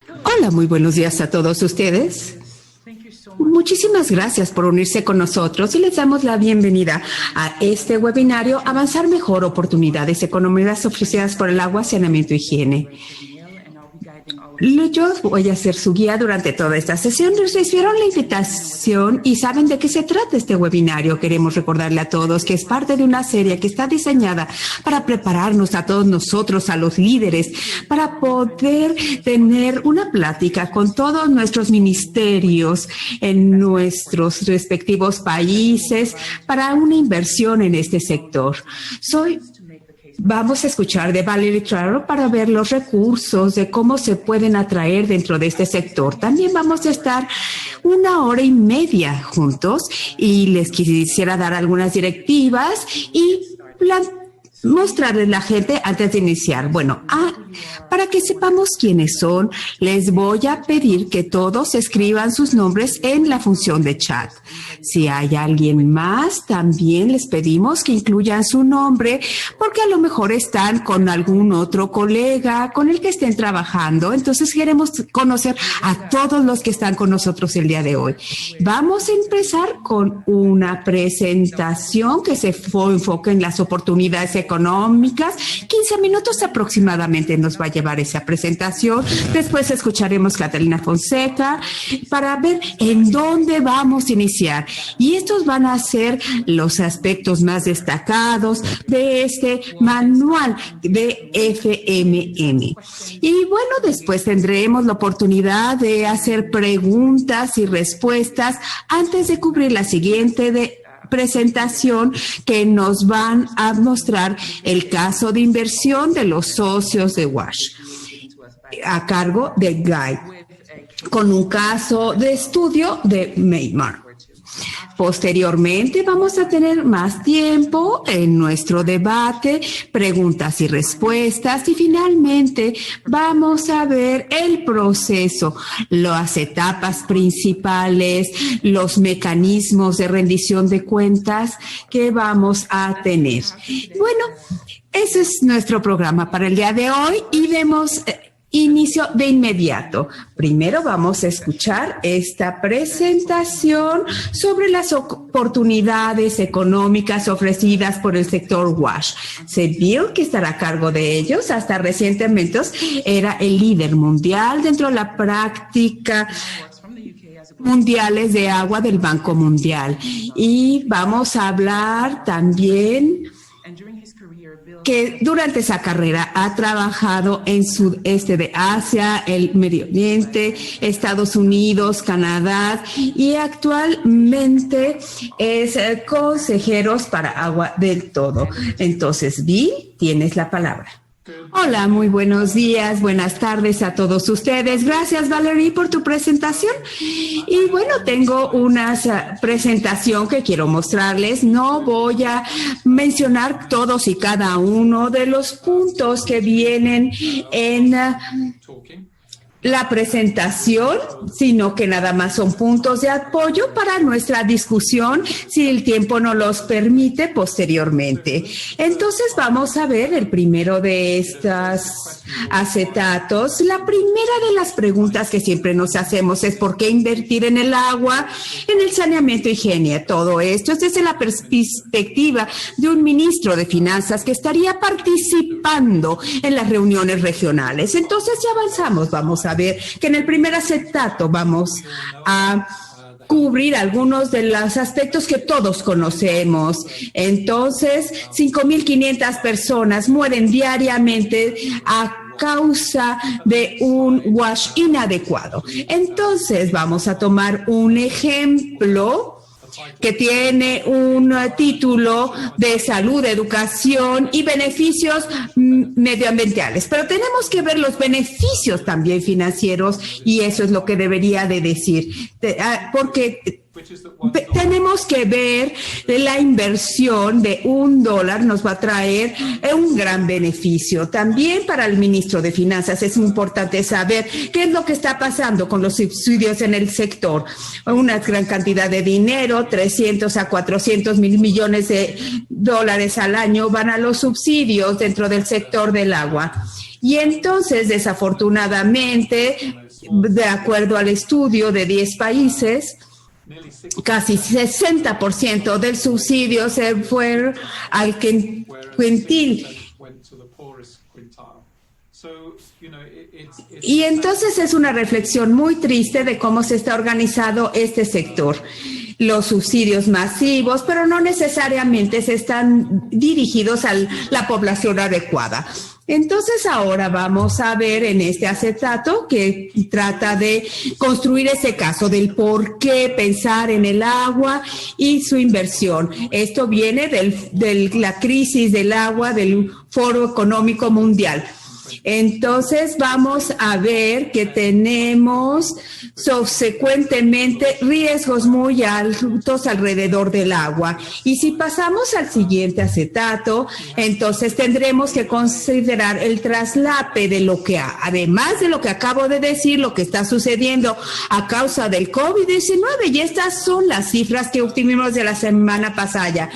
Hola, muy buenos días a todos ustedes. Muchísimas gracias por unirse con nosotros y les damos la bienvenida a este webinario Avanzar Mejor, Oportunidades Económicas ofrecidas por el agua, saneamiento y higiene. Yo voy a ser su guía durante toda esta sesión. Recibieron la invitación y saben de qué se trata este webinario. Queremos recordarle a todos que es parte de una serie que está diseñada para prepararnos a todos nosotros, a los líderes, para poder tener una plática con todos nuestros ministerios en nuestros respectivos países para una inversión en este sector. Vamos a escuchar de Valerie Traro para ver los recursos de cómo se pueden atraer dentro de este sector. También vamos a estar 1.5 horas juntos y les quisiera dar algunas directivas y mostrarles a la gente antes de iniciar. Bueno, para que sepamos quiénes son, les voy a pedir que todos escriban sus nombres en la función de chat. Si hay alguien más, también les pedimos que incluyan su nombre, porque a lo mejor están con algún otro colega con el que estén trabajando. Entonces queremos conocer a todos los que están con nosotros el día de hoy. Vamos a empezar con una presentación que se enfoca en las oportunidades económicas. 15 minutos aproximadamente nos va a llevar esa presentación. Después escucharemos a Catalina Fonseca para ver en dónde vamos a iniciar. Y estos van a ser los aspectos más destacados de este manual de FMM. Y bueno, después tendremos la oportunidad de hacer preguntas y respuestas antes de cubrir la siguiente presentación, que nos van a mostrar el caso de inversión de los socios de WASH a cargo de Guy, con un caso de estudio de Maymar. Posteriormente vamos a tener más tiempo en nuestro debate, preguntas y respuestas, y finalmente vamos a ver el proceso, las etapas principales, los mecanismos de rendición de cuentas que vamos a tener. Bueno, ese es nuestro programa para el día de hoy y demos inicio de inmediato. Primero vamos a escuchar esta presentación sobre las oportunidades económicas ofrecidas por el sector WASH. Seville, que estará a cargo de ellos, hasta recientemente era el líder mundial dentro de la práctica mundiales de agua del Banco Mundial. Y vamos a hablar también que durante esa carrera ha trabajado en sudeste de Asia, el Medio Oriente, Estados Unidos, Canadá, y actualmente es consejeros para agua del todo. Entonces, Vi, tienes la palabra. Hola, muy buenos días, buenas tardes a todos ustedes. Gracias, Valerie, por tu presentación. Y bueno, tengo una presentación que quiero mostrarles. No voy a mencionar todos y cada uno de los puntos que vienen en la presentación, sino que nada más son puntos de apoyo para nuestra discusión, si el tiempo nos los permite posteriormente. Entonces vamos a ver el primero de estos acetatos. La primera de las preguntas que siempre nos hacemos es ¿por qué invertir en el agua, en el saneamiento y higiene? Todo esto es desde la perspectiva de un ministro de Finanzas que estaría participando en las reuniones regionales. Entonces ya avanzamos, vamos a ver que en el primer acetato vamos a cubrir algunos de los aspectos que todos conocemos. Entonces, 5.500 personas mueren diariamente a causa de un WASH inadecuado. Entonces, vamos a tomar un ejemplo que tiene un título de salud, educación y beneficios medioambientales. Pero tenemos que ver los beneficios también financieros y eso es lo que debería de decir. Porque tenemos que ver la inversión de $1 nos va a traer un gran beneficio. También para el ministro de Finanzas es importante saber qué es lo que está pasando con los subsidios en el sector. Una gran cantidad de dinero, 300 a 400 mil millones de dólares al año van a los subsidios dentro del sector del agua. Y entonces, desafortunadamente, de acuerdo al estudio de 10 países, casi 60% del subsidio se fue al quintil. Y entonces es una reflexión muy triste de cómo se está organizado este sector. Los subsidios masivos, pero no necesariamente se están dirigidos a la población adecuada. Entonces ahora vamos a ver en este acetato que trata de construir ese caso del por qué pensar en el agua y su inversión. Esto viene de la crisis del agua del Foro Económico Mundial. Entonces vamos a ver que tenemos subsecuentemente riesgos muy altos alrededor del agua. Y si pasamos al siguiente acetato, entonces tendremos que considerar el traslape de lo que, además de lo que acabo de decir, lo que está sucediendo a causa del COVID-19. Y estas son las cifras que obtuvimos de la semana pasada.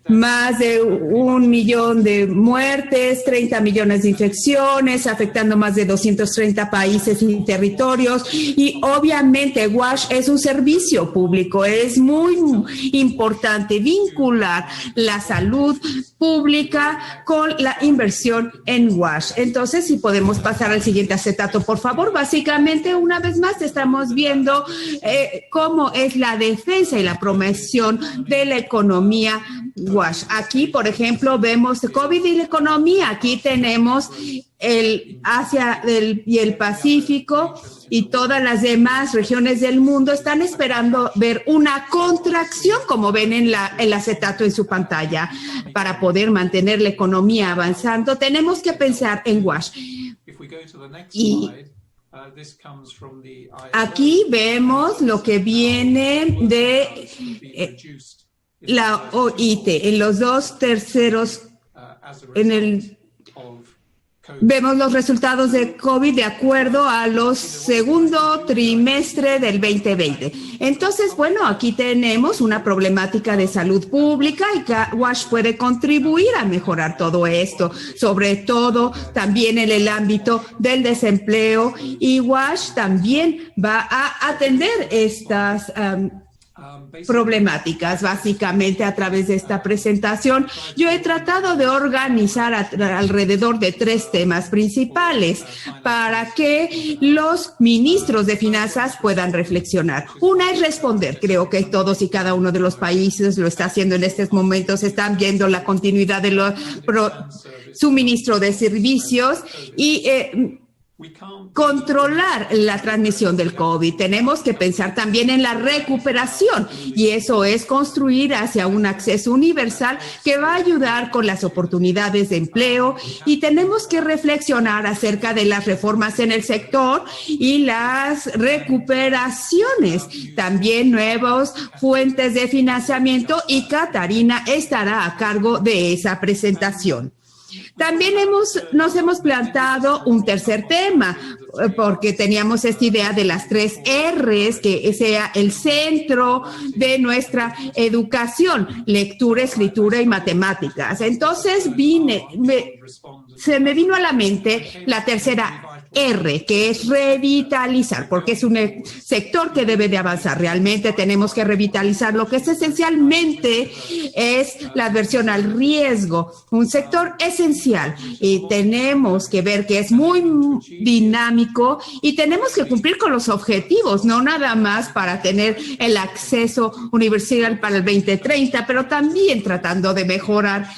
Más de 1 millón de muertes, 30 millones de infecciones, afectando más de 230 países y territorios. Y obviamente WASH es un servicio público. Es muy importante vincular la salud pública con la inversión en WASH. Entonces, si podemos pasar al siguiente acetato, por favor. Básicamente, una vez más, estamos viendo cómo es la defensa y la promoción de la economía WASH. Aquí, por ejemplo, vemos COVID y la economía. Aquí tenemos el Asia y el Pacífico y todas las demás regiones del mundo están esperando ver una contracción, como ven en el acetato en su pantalla. Para poder mantener la economía avanzando, tenemos que pensar en WASH. Y aquí vemos lo que viene de la OIT, en los 2 terceros, vemos los resultados de COVID de acuerdo a los segundo trimestre del 2020. Entonces, bueno, aquí tenemos una problemática de salud pública y WASH puede contribuir a mejorar todo esto, sobre todo también en el ámbito del desempleo, y WASH también va a atender estas problemáticas. Básicamente, a través de esta presentación, yo he tratado de organizar alrededor de 3 temas principales para que los ministros de finanzas puedan reflexionar. Una es responder. Creo que todos y cada uno de los países lo está haciendo en estos momentos. Están viendo la continuidad de los suministro de servicios y controlar la transmisión del COVID. Tenemos que pensar también en la recuperación, y eso es construir hacia un acceso universal que va a ayudar con las oportunidades de empleo, y tenemos que reflexionar acerca de las reformas en el sector y las recuperaciones, también nuevas fuentes de financiamiento, y Catarina estará a cargo de esa presentación. También nos hemos planteado un tercer tema, porque teníamos esta idea de las 3 R's, que sea el centro de nuestra educación: lectura, escritura y matemáticas. Entonces se me vino a la mente la tercera R, que es revitalizar, porque es un sector que debe de avanzar. Realmente tenemos que revitalizar lo que es esencialmente es la aversión al riesgo, un sector esencial, y tenemos que ver que es muy dinámico y tenemos que cumplir con los objetivos, no nada más para tener el acceso universal para el 2030, pero también tratando de mejorar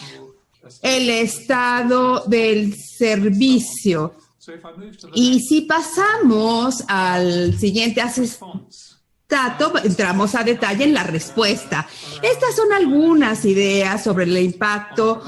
el estado del servicio. Y si pasamos al siguiente acetato, entramos a detalle en la respuesta. Estas son algunas ideas sobre el impacto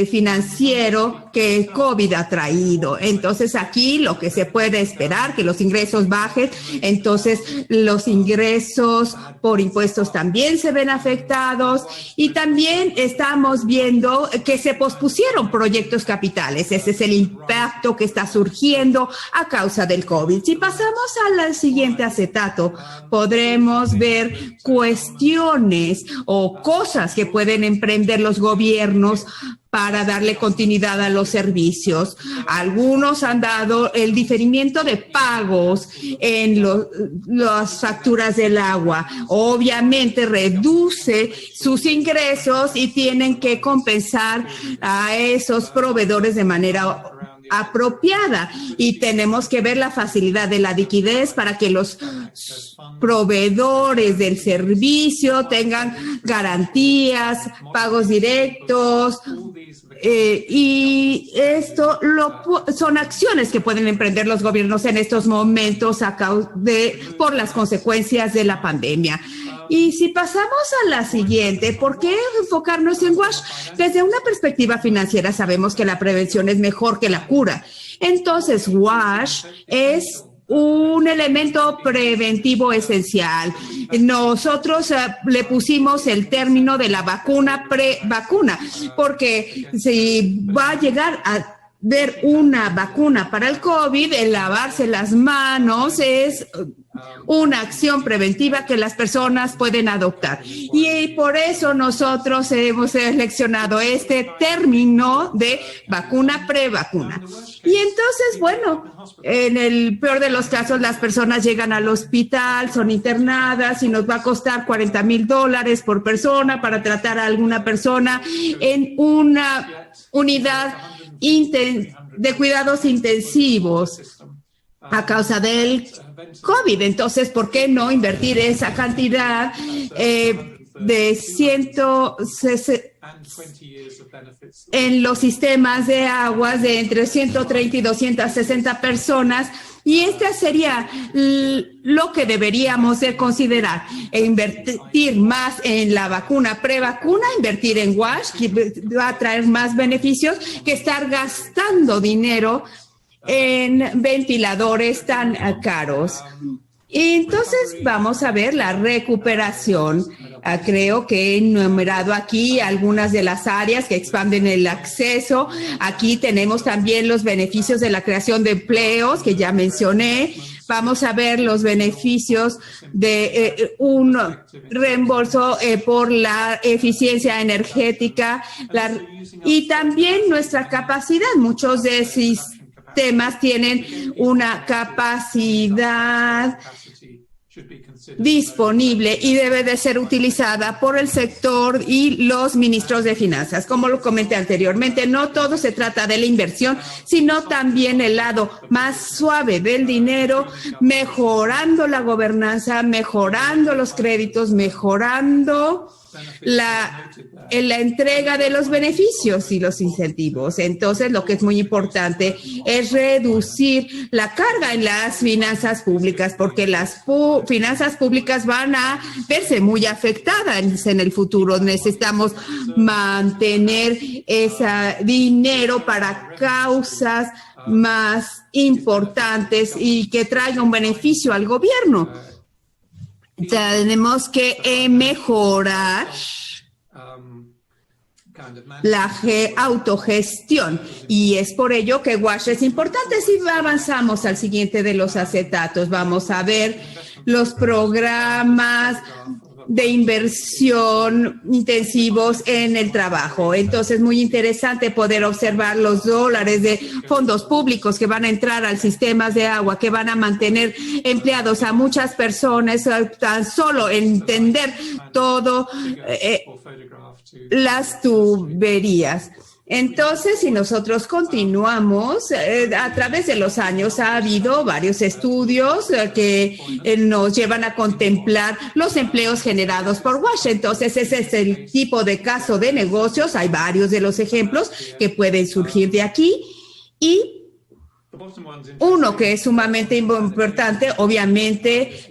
financiero que COVID ha traído. Entonces, aquí lo que se puede esperar, que los ingresos bajen, entonces los ingresos por impuestos también se ven afectados, y también estamos viendo que se pospusieron proyectos capitales. Ese es el impacto que está surgiendo a causa del COVID. Si pasamos al siguiente acetato, podemos podremos ver cuestiones o cosas que pueden emprender los gobiernos para darle continuidad a los servicios. Algunos han dado el diferimiento de pagos en las facturas del agua. Obviamente reduce sus ingresos y tienen que compensar a esos proveedores de manera apropiada, y tenemos que ver la facilidad de la liquidez para que los proveedores del servicio tengan garantías, pagos directos, y esto son acciones que pueden emprender los gobiernos en estos momentos por las consecuencias de la pandemia. Y si pasamos a la siguiente, ¿por qué enfocarnos en WASH? Desde una perspectiva financiera sabemos que la prevención es mejor que la cura. Entonces, WASH es un elemento preventivo esencial. Nosotros le pusimos el término de la vacuna pre-vacuna, porque si va a llegar a ver una vacuna para el COVID, el lavarse las manos es una acción preventiva que las personas pueden adoptar. Y por eso nosotros hemos seleccionado este término de vacuna pre-vacuna. Y entonces, bueno, en el peor de los casos, las personas llegan al hospital, son internadas y nos va a costar $40,000 por persona para tratar a alguna persona en una unidad de cuidados intensivos a causa del COVID. Entonces, ¿por qué no invertir esa cantidad de 160 en los sistemas de aguas de entre 130 y 260 personas? Y este sería lo que deberíamos de considerar, invertir más en la vacuna pre-vacuna, invertir en WASH, que va a traer más beneficios que estar gastando dinero en ventiladores tan caros. Y entonces vamos a ver la recuperación. Creo que he enumerado aquí algunas de las áreas que expanden el acceso. Aquí tenemos también los beneficios de la creación de empleos que ya mencioné. Vamos a ver los beneficios de un reembolso por la eficiencia energética y también nuestra capacidad. Muchos de sistemas tienen una capacidad disponible y debe de ser utilizada por el sector y los ministros de finanzas. Como lo comenté anteriormente, no todo se trata de la inversión, sino también el lado más suave del dinero, mejorando la gobernanza, mejorando los créditos, mejorando la entrega de los beneficios y los incentivos. Entonces, lo que es muy importante es reducir la carga en las finanzas públicas, porque las finanzas públicas van a verse muy afectadas en el futuro. Necesitamos mantener ese dinero para causas más importantes y que traiga un beneficio al gobierno. Tenemos que mejorar la autogestión, y es por ello que WASH es importante. Si avanzamos al siguiente de los acetatos, vamos a ver los programas de inversión intensivos en el trabajo. Entonces, muy interesante poder observar los dólares de fondos públicos que van a entrar al sistema de agua, que van a mantener empleados a muchas personas, tan solo entender todo las tuberías. Entonces, si nosotros continuamos, a través de los años ha habido varios estudios que nos llevan a contemplar los empleos generados por WASH. Entonces, ese es el tipo de caso de negocios. Hay varios de los ejemplos que pueden surgir de aquí. Y uno que es sumamente importante, obviamente,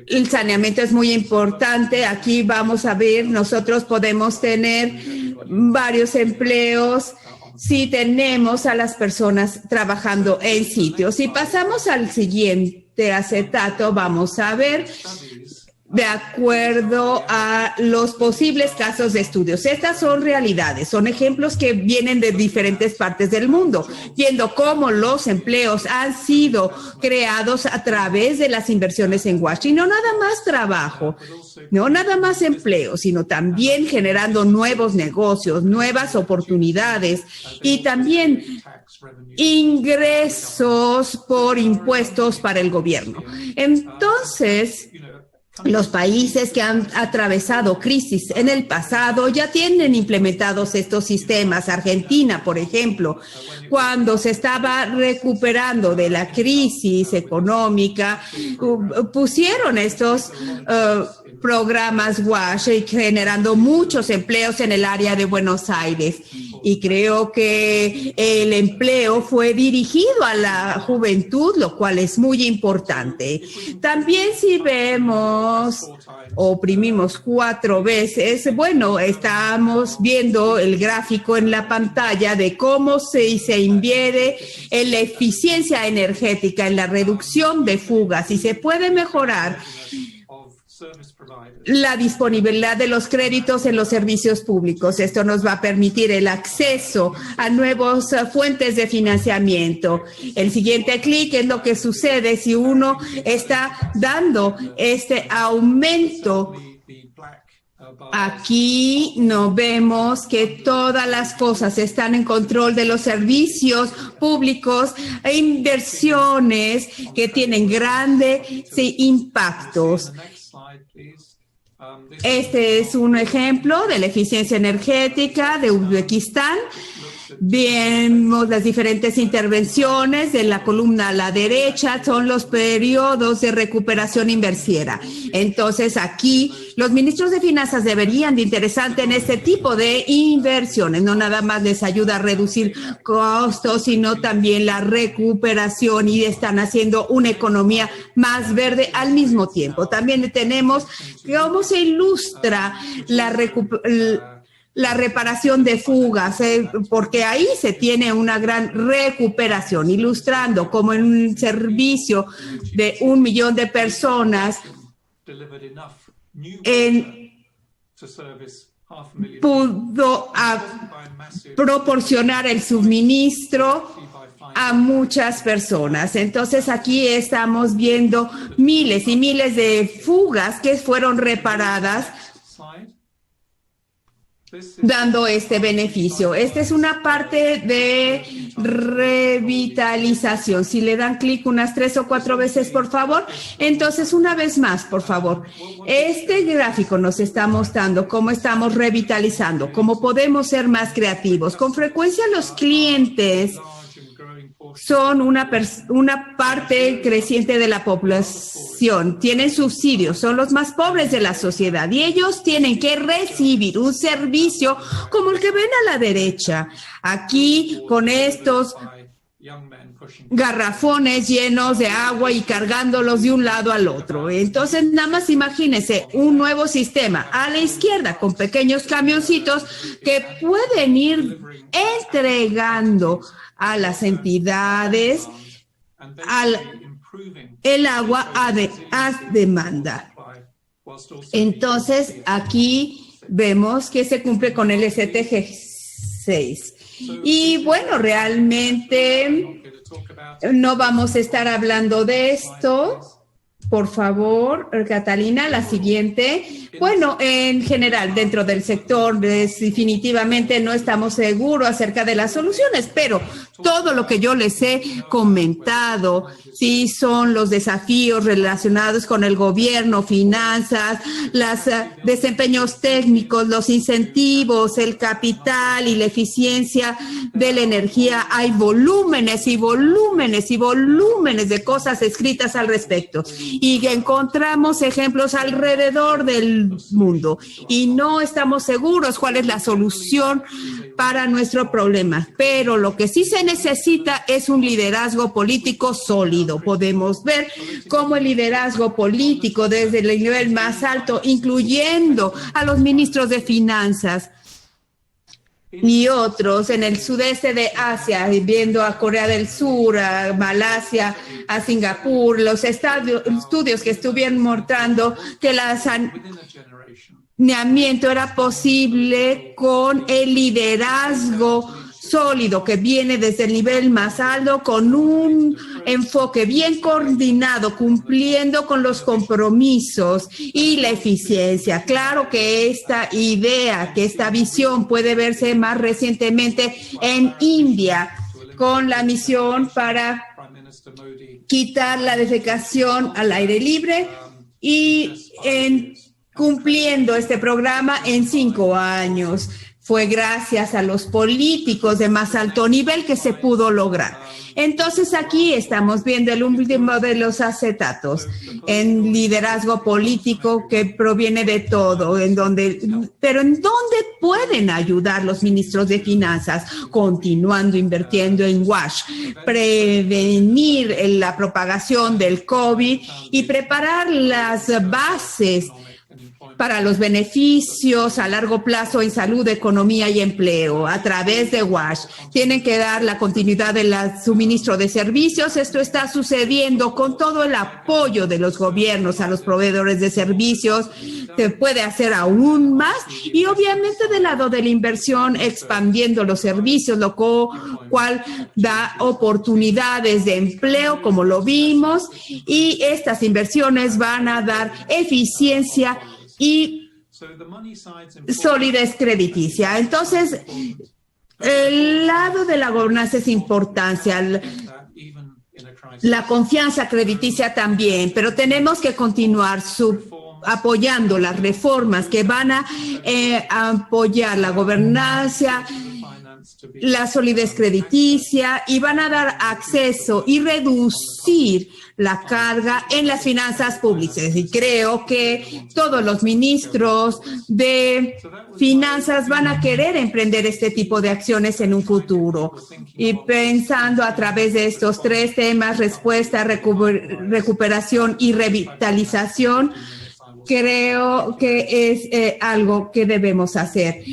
el saneamiento es muy importante. Aquí vamos a ver, nosotros podemos tener varios empleos si tenemos a las personas trabajando en sitios. Si pasamos al siguiente acetato, vamos a ver de acuerdo a los posibles casos de estudios. Estas son realidades, son ejemplos que vienen de diferentes partes del mundo, viendo cómo los empleos han sido creados a través de las inversiones en Washington. No nada más trabajo, no nada más empleo, sino también generando nuevos negocios, nuevas oportunidades y también ingresos por impuestos para el gobierno. Entonces, los países que han atravesado crisis en el pasado ya tienen implementados estos sistemas. Argentina, por ejemplo, cuando se estaba recuperando de la crisis económica, pusieron estos programas WASH generando muchos empleos en el área de Buenos Aires. Y creo que el empleo fue dirigido a la juventud, lo cual es muy importante. También si vemos, oprimimos 4 veces, bueno, estamos viendo el gráfico en la pantalla de cómo se invierte en la eficiencia energética, en la reducción de fugas, y se puede mejorar la disponibilidad de los créditos en los servicios públicos. Esto nos va a permitir el acceso a nuevas fuentes de financiamiento. El siguiente clic es lo que sucede si uno está dando este aumento. Aquí no vemos que todas las cosas están en control de los servicios públicos e inversiones que tienen grandes impactos. Este es un ejemplo de la eficiencia energética de Uzbekistán. Vemos las diferentes intervenciones de la columna a la derecha, son los periodos de recuperación inversiera. Entonces, aquí los ministros de finanzas deberían de interesarse en este tipo de inversiones. No nada más les ayuda a reducir costos, sino también la recuperación, y están haciendo una economía más verde al mismo tiempo. También tenemos cómo se ilustra la reparación de fugas, porque ahí se tiene una gran recuperación, ilustrando cómo en un servicio de 1 millón de personas pudo proporcionar el suministro a muchas personas. Entonces aquí estamos viendo miles y miles de fugas que fueron reparadas, dando este beneficio. Esta es una parte de revitalización. Si le dan clic unas 3 o 4 veces, por favor. Entonces, una vez más, por favor. Este gráfico nos está mostrando cómo estamos revitalizando, cómo podemos ser más creativos. Con frecuencia los clientes son una parte creciente de la población, tienen subsidios, son los más pobres de la sociedad y ellos tienen que recibir un servicio como el que ven a la derecha. Aquí con estos garrafones llenos de agua y cargándolos de un lado al otro. Entonces, nada más imagínense un nuevo sistema a la izquierda con pequeños camioncitos que pueden ir entregando a las entidades el agua a demanda. Entonces, aquí vemos que se cumple con el STG 6. Y bueno, realmente no vamos a estar hablando de esto. Por favor, Catalina, la siguiente. Bueno, en general, dentro del sector, definitivamente no estamos seguros acerca de las soluciones, pero todo lo que yo les he comentado, sí son los desafíos relacionados con el gobierno, finanzas, los desempeños técnicos, los incentivos, el capital y la eficiencia de la energía. Hay volúmenes y volúmenes y volúmenes de cosas escritas al respecto. Y encontramos ejemplos alrededor del mundo y no estamos seguros cuál es la solución para nuestro problema. Pero lo que sí se necesita es un liderazgo político sólido. Podemos ver cómo el liderazgo político desde el nivel más alto, incluyendo a los ministros de finanzas, y otros en el sudeste de Asia, viendo a Corea del Sur, a Malasia, a Singapur, los estudios que estuvieron mostrando que el saneamiento era posible con el liderazgo sólido que viene desde el nivel más alto, con un enfoque bien coordinado, cumpliendo con los compromisos y la eficiencia. Claro que esta idea, que esta visión puede verse más recientemente en India, con la misión para quitar la defecación al aire libre y cumpliendo este programa en 5 años. Fue gracias a los políticos de más alto nivel que se pudo lograr. Entonces aquí estamos viendo el último de los acetatos en liderazgo político que proviene de todo, pero ¿en dónde pueden ayudar los ministros de finanzas? Continuando invirtiendo en WASH, prevenir la propagación del COVID y preparar las bases para los beneficios a largo plazo en salud, economía y empleo a través de WASH. Tienen que dar la continuidad del suministro de servicios. Esto está sucediendo con todo el apoyo de los gobiernos a los proveedores de servicios. Se puede hacer aún más y obviamente del lado de la inversión expandiendo los servicios, lo cual da oportunidades de empleo como lo vimos, y estas inversiones van a dar eficiencia y solidez crediticia. Entonces, el lado de la gobernanza es importancia, la confianza crediticia también, pero tenemos que continuar apoyando las reformas que van a apoyar la gobernanza, la solidez crediticia, y van a dar acceso y reducir la carga en las finanzas públicas. Y creo que todos los ministros de finanzas van a querer emprender este tipo de acciones en un futuro. Y pensando a través de estos 3 temas, respuesta, recuperación y revitalización, creo que es algo que debemos hacer.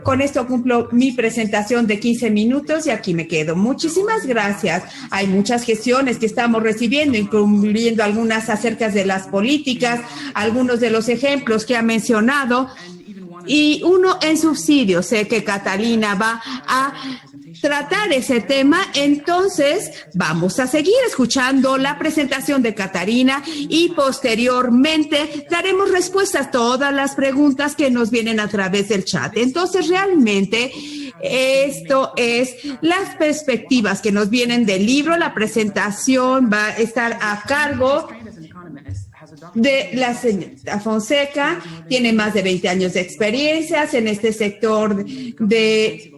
Con esto cumplo mi presentación de 15 minutos y aquí me quedo. Muchísimas gracias. Hay muchas gestiones que estamos recibiendo, incluyendo algunas acerca de las políticas, algunos de los ejemplos que ha mencionado. Y uno en subsidios. Sé que Catalina va a tratar ese tema, entonces vamos a seguir escuchando la presentación de Catarina y posteriormente daremos respuesta a todas las preguntas que nos vienen a través del chat. Entonces realmente esto es las perspectivas que nos vienen del libro. La presentación va a estar a cargo de la señorita Fonseca. Tiene más de 20 años de experiencias en este sector de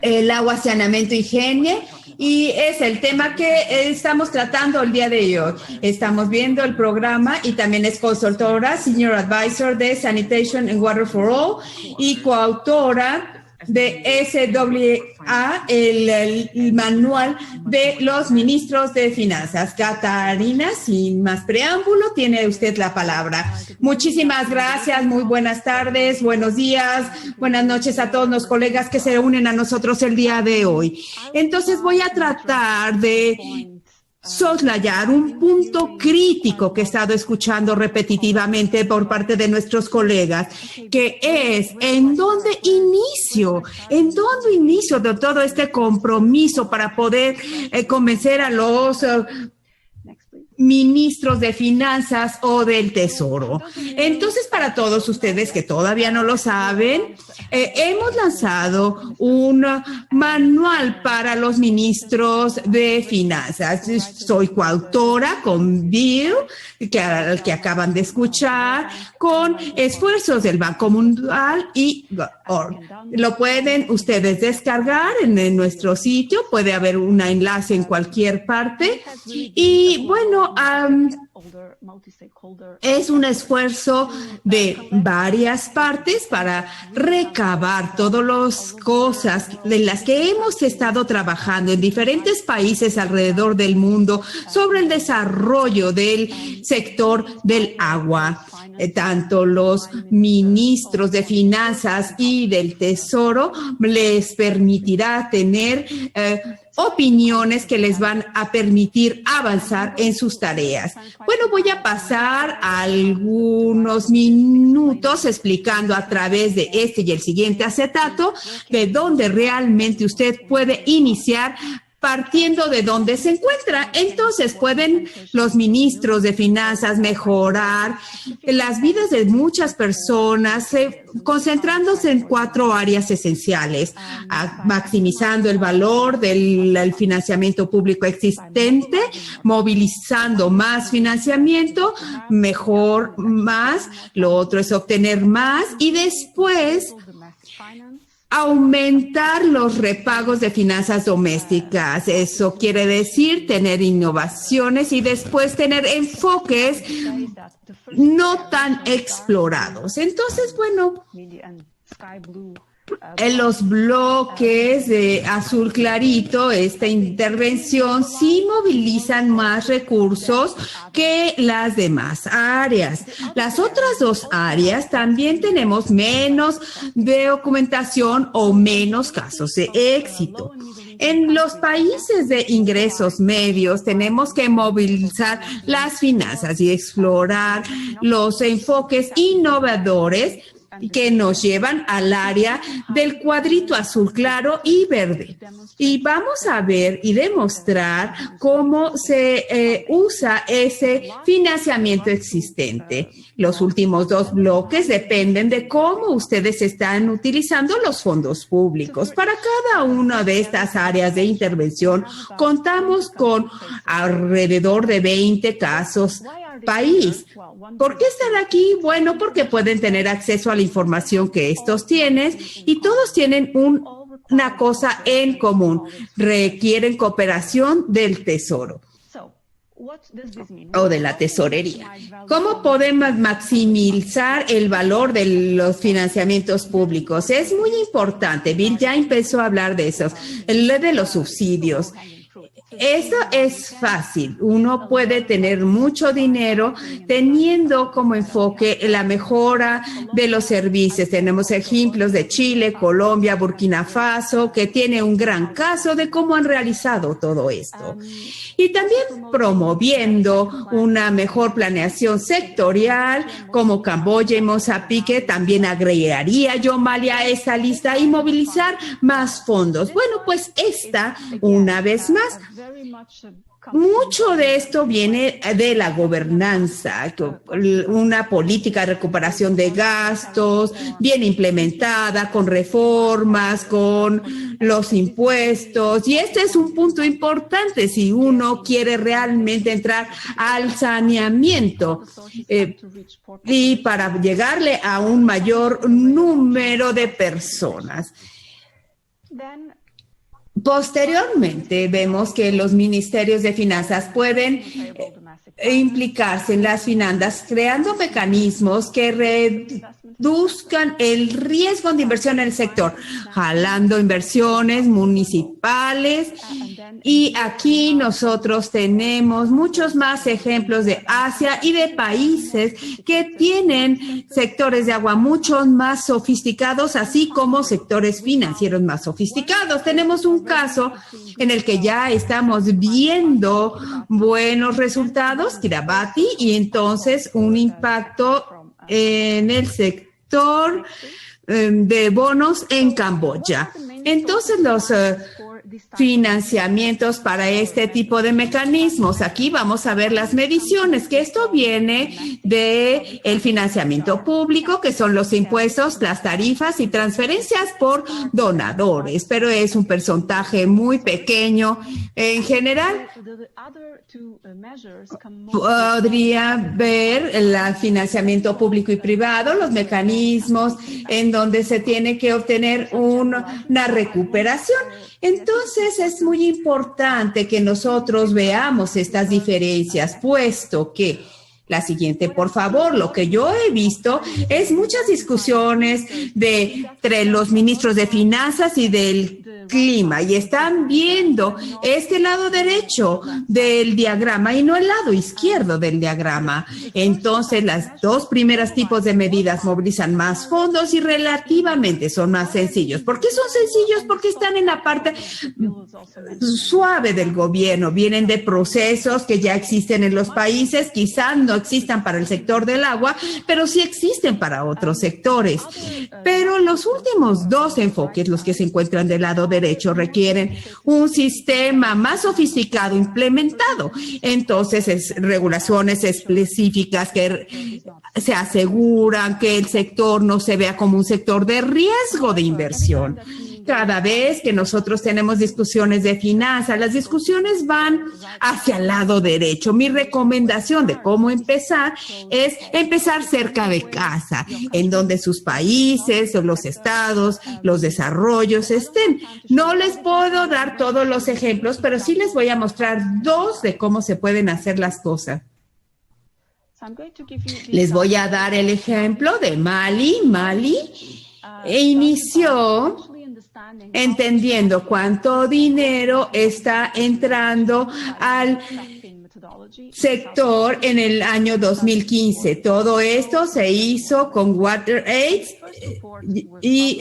el agua, saneamiento y higiene, y es el tema que estamos tratando el día de hoy. Estamos viendo el programa y también es consultora, Senior Advisor de Sanitation and Water for All y coautora de SWA, el manual de los ministros de finanzas. Catarina, sin más preámbulo, tiene usted la palabra. Muchísimas gracias, muy buenas tardes, buenos días, buenas noches a todos los colegas que se unen a nosotros el día de hoy. Entonces voy a tratar de soslayar un punto crítico que he estado escuchando repetitivamente por parte de nuestros colegas, que es ¿en dónde inicio de todo este compromiso para poder convencer a los ministros de finanzas o del tesoro? Entonces, para todos ustedes que todavía no lo saben, hemos lanzado un manual para los ministros de finanzas. Soy coautora con Bill, al que acaban de escuchar, con esfuerzos del Banco Mundial y lo pueden ustedes descargar en nuestro sitio. Puede haber un enlace en cualquier parte. Y bueno, es un esfuerzo de varias partes para recabar todas las cosas de las que hemos estado trabajando en diferentes países alrededor del mundo sobre el desarrollo del sector del agua. tanto los ministros de finanzas y del Tesoro les permitirá tener opiniones que les van a permitir avanzar en sus tareas. Bueno, voy a pasar algunos minutos explicando a través de este y el siguiente acetato de dónde realmente usted puede iniciar partiendo de donde se encuentra. Entonces, pueden los ministros de finanzas mejorar las vidas de muchas personas, concentrándose en 4 áreas esenciales: maximizando el valor del financiamiento público existente, movilizando más financiamiento, mejor más, lo otro es obtener más, y después aumentar los repagos de finanzas domésticas. Eso quiere decir tener innovaciones y después tener enfoques no tan explorados. Entonces, bueno, en los bloques de azul clarito, esta intervención sí movilizan más recursos que las demás áreas. Las otras 2 áreas también tenemos menos documentación o menos casos de éxito. En los países de ingresos medios tenemos que movilizar las finanzas y explorar los enfoques innovadores que nos llevan al área del cuadrito azul claro y verde. Y vamos a ver y demostrar cómo se usa ese financiamiento existente. Los últimos 2 bloques dependen de cómo ustedes están utilizando los fondos públicos. Para cada una de estas áreas de intervención, contamos con alrededor de 20 casos país. ¿Por qué están aquí? Bueno, porque pueden tener acceso a la información que estos tienen y todos tienen una cosa en común: requieren cooperación del Tesoro o de la tesorería. ¿Cómo podemos maximizar el valor de los financiamientos públicos? Es muy importante. Bill ya empezó a hablar de eso, de los subsidios. Eso es fácil. Uno puede tener mucho dinero teniendo como enfoque la mejora de los servicios. Tenemos ejemplos de Chile, Colombia, Burkina Faso, que tiene un gran caso de cómo han realizado todo esto. Y también promoviendo una mejor planeación sectorial, como Camboya y Mozambique. También agregaría yo Mali a esta lista y movilizar más fondos. Bueno, pues una vez más, mucho de esto viene de la gobernanza, una política de recuperación de gastos bien implementada, con reformas, con los impuestos. Y este es un punto importante si uno quiere realmente entrar al saneamiento y para llegarle a un mayor número de personas. Posteriormente, vemos que los ministerios de finanzas pueden implicarse en las finanzas creando mecanismos que reduzcan el riesgo de inversión en el sector, jalando inversiones municipales. Y aquí nosotros tenemos muchos más ejemplos de Asia y de países que tienen sectores de agua mucho más sofisticados, así como sectores financieros más sofisticados. Tenemos un caso en el que ya estamos viendo buenos resultados, Kiribati, y entonces un impacto en el sector de bonos en Camboya. Entonces, los financiamientos para este tipo de mecanismos. Aquí vamos a ver las mediciones, que esto viene de el financiamiento público, que son los impuestos, las tarifas y transferencias por donadores, pero es un porcentaje muy pequeño. En general, podría ver el financiamiento público y privado, los mecanismos en donde se tiene que obtener una recuperación. Entonces, es muy importante que nosotros veamos estas diferencias, puesto que la siguiente, por favor, lo que yo he visto es muchas discusiones entre los ministros de finanzas y del clima y están viendo este lado derecho del diagrama y no el lado izquierdo del diagrama. Entonces, las dos primeras tipos de medidas movilizan más fondos y relativamente son más sencillos. ¿Por qué son sencillos? Porque están en la parte suave del gobierno. Vienen de procesos que ya existen en los países, quizás no existan para el sector del agua, pero sí existen para otros sectores. Pero los últimos dos enfoques, los que se encuentran del lado derecho, requieren un sistema más sofisticado implementado. Entonces, regulaciones específicas que se aseguran que el sector no se vea como un sector de riesgo de inversión. Cada vez que nosotros tenemos discusiones de finanzas, las discusiones van hacia el lado derecho. Mi recomendación de cómo empezar es empezar cerca de casa, en donde sus países o los estados, los desarrollos estén. No les puedo dar todos los ejemplos, pero sí les voy a mostrar dos de cómo se pueden hacer las cosas. Les voy a dar el ejemplo de Mali. Mali inició entendiendo cuánto dinero está entrando al sector en el año 2015. Todo esto se hizo con WaterAid y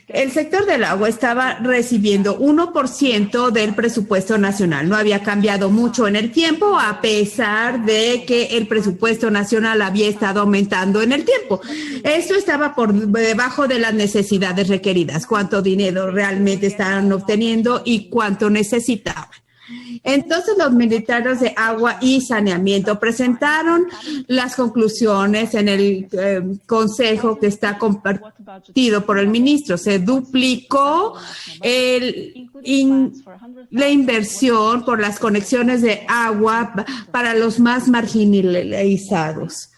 el sector del agua estaba recibiendo 1% del presupuesto nacional. No había cambiado mucho en el tiempo, a pesar de que el presupuesto nacional había estado aumentando en el tiempo. Esto estaba por debajo de las necesidades requeridas, cuánto dinero realmente estaban obteniendo y cuánto necesitaban. Entonces, los ministerios de agua y saneamiento presentaron las conclusiones en el consejo que está compartido por el ministro. Se duplicó la inversión por las conexiones de agua para los más marginalizados.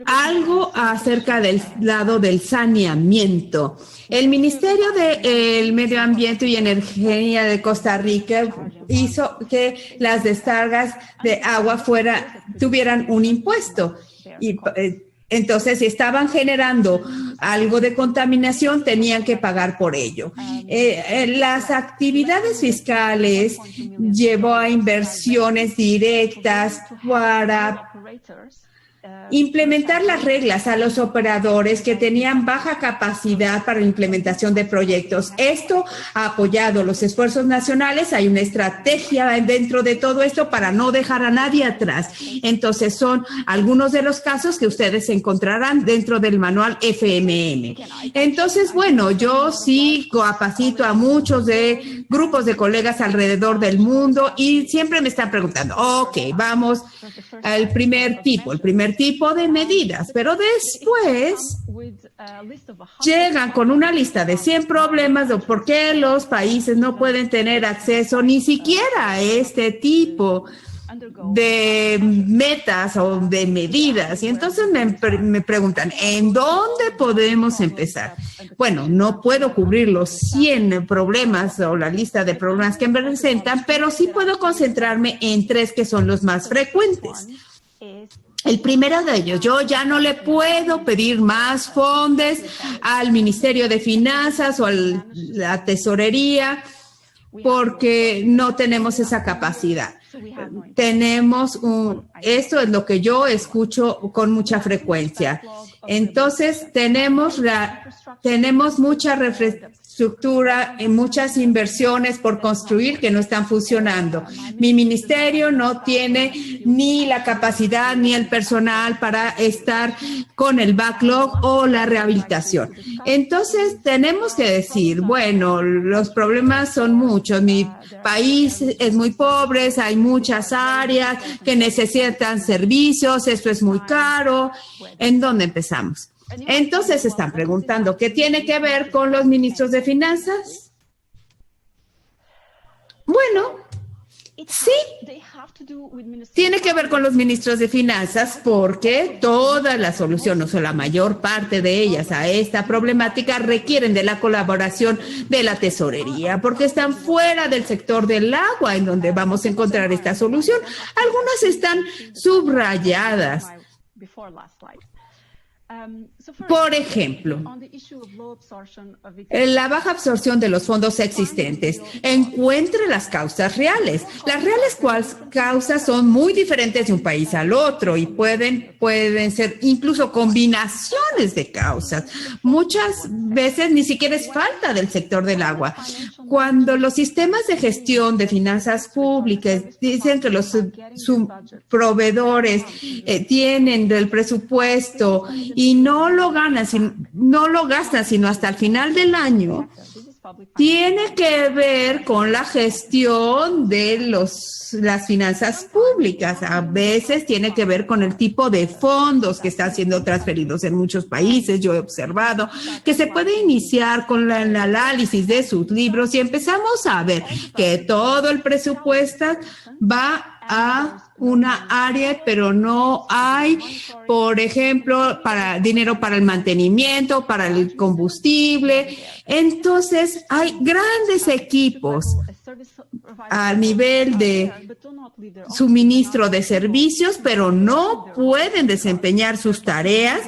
Algo acerca del lado del saneamiento. El Ministerio del Medio Ambiente y Energía de Costa Rica hizo que las descargas de agua tuvieran un impuesto. Y entonces, si estaban generando algo de contaminación, tenían que pagar por ello. Las actividades fiscales llevó a inversiones directas para implementar las reglas a los operadores que tenían baja capacidad para la implementación de proyectos. Esto ha apoyado los esfuerzos nacionales. Hay una estrategia dentro de todo esto para no dejar a nadie atrás. Entonces, son algunos de los casos que ustedes encontrarán dentro del manual FMM. Entonces, bueno, yo sí capacito a muchos de grupos de colegas alrededor del mundo y siempre me están preguntando, ok, vamos al primer tipo de medidas, pero después llegan con una lista de 100 problemas de por qué los países no pueden tener acceso ni siquiera a este tipo de metas o de medidas. Y entonces me preguntan, ¿en dónde podemos empezar? Bueno, no puedo cubrir los 100 problemas o la lista de problemas que me presentan, pero sí puedo concentrarme en 3 que son los más frecuentes. El primero de ellos, yo ya no le puedo pedir más fondos al Ministerio de Finanzas o a la Tesorería porque no tenemos esa capacidad. Esto es lo que yo escucho con mucha frecuencia. Entonces, tenemos mucha infraestructura y muchas inversiones por construir que no están funcionando. Mi ministerio no tiene ni la capacidad ni el personal para estar con el backlog o la rehabilitación. Entonces, tenemos que decir, bueno, los problemas son muchos. Mi país es muy pobre, hay muchas áreas que necesitan servicios, esto es muy caro. ¿En dónde empezamos? Entonces están preguntando, ¿qué tiene que ver con los ministros de finanzas? Bueno, sí, tiene que ver con los ministros de finanzas porque toda la solución, o sea, la mayor parte de ellas a esta problemática requieren de la colaboración de la tesorería porque están fuera del sector del agua en donde vamos a encontrar esta solución. Algunas están subrayadas. Por ejemplo, la baja absorción de los fondos existentes. Encuentre las causas reales. Las reales causas son muy diferentes de un país al otro y pueden ser incluso combinaciones de causas. Muchas veces ni siquiera es falta del sector del agua. Cuando los sistemas de gestión de finanzas públicas dicen que los proveedores tienen del presupuesto y no lo gastan sino hasta el final del año, tiene que ver con la gestión de las finanzas públicas. A veces tiene que ver con el tipo de fondos que están siendo transferidos en muchos países. Yo he observado que se puede iniciar con el análisis de sus libros y empezamos a ver que todo el presupuesto va a una área, pero no hay, por ejemplo, dinero para el mantenimiento, para el combustible. Entonces, hay grandes equipos a nivel de suministro de servicios, pero no pueden desempeñar sus tareas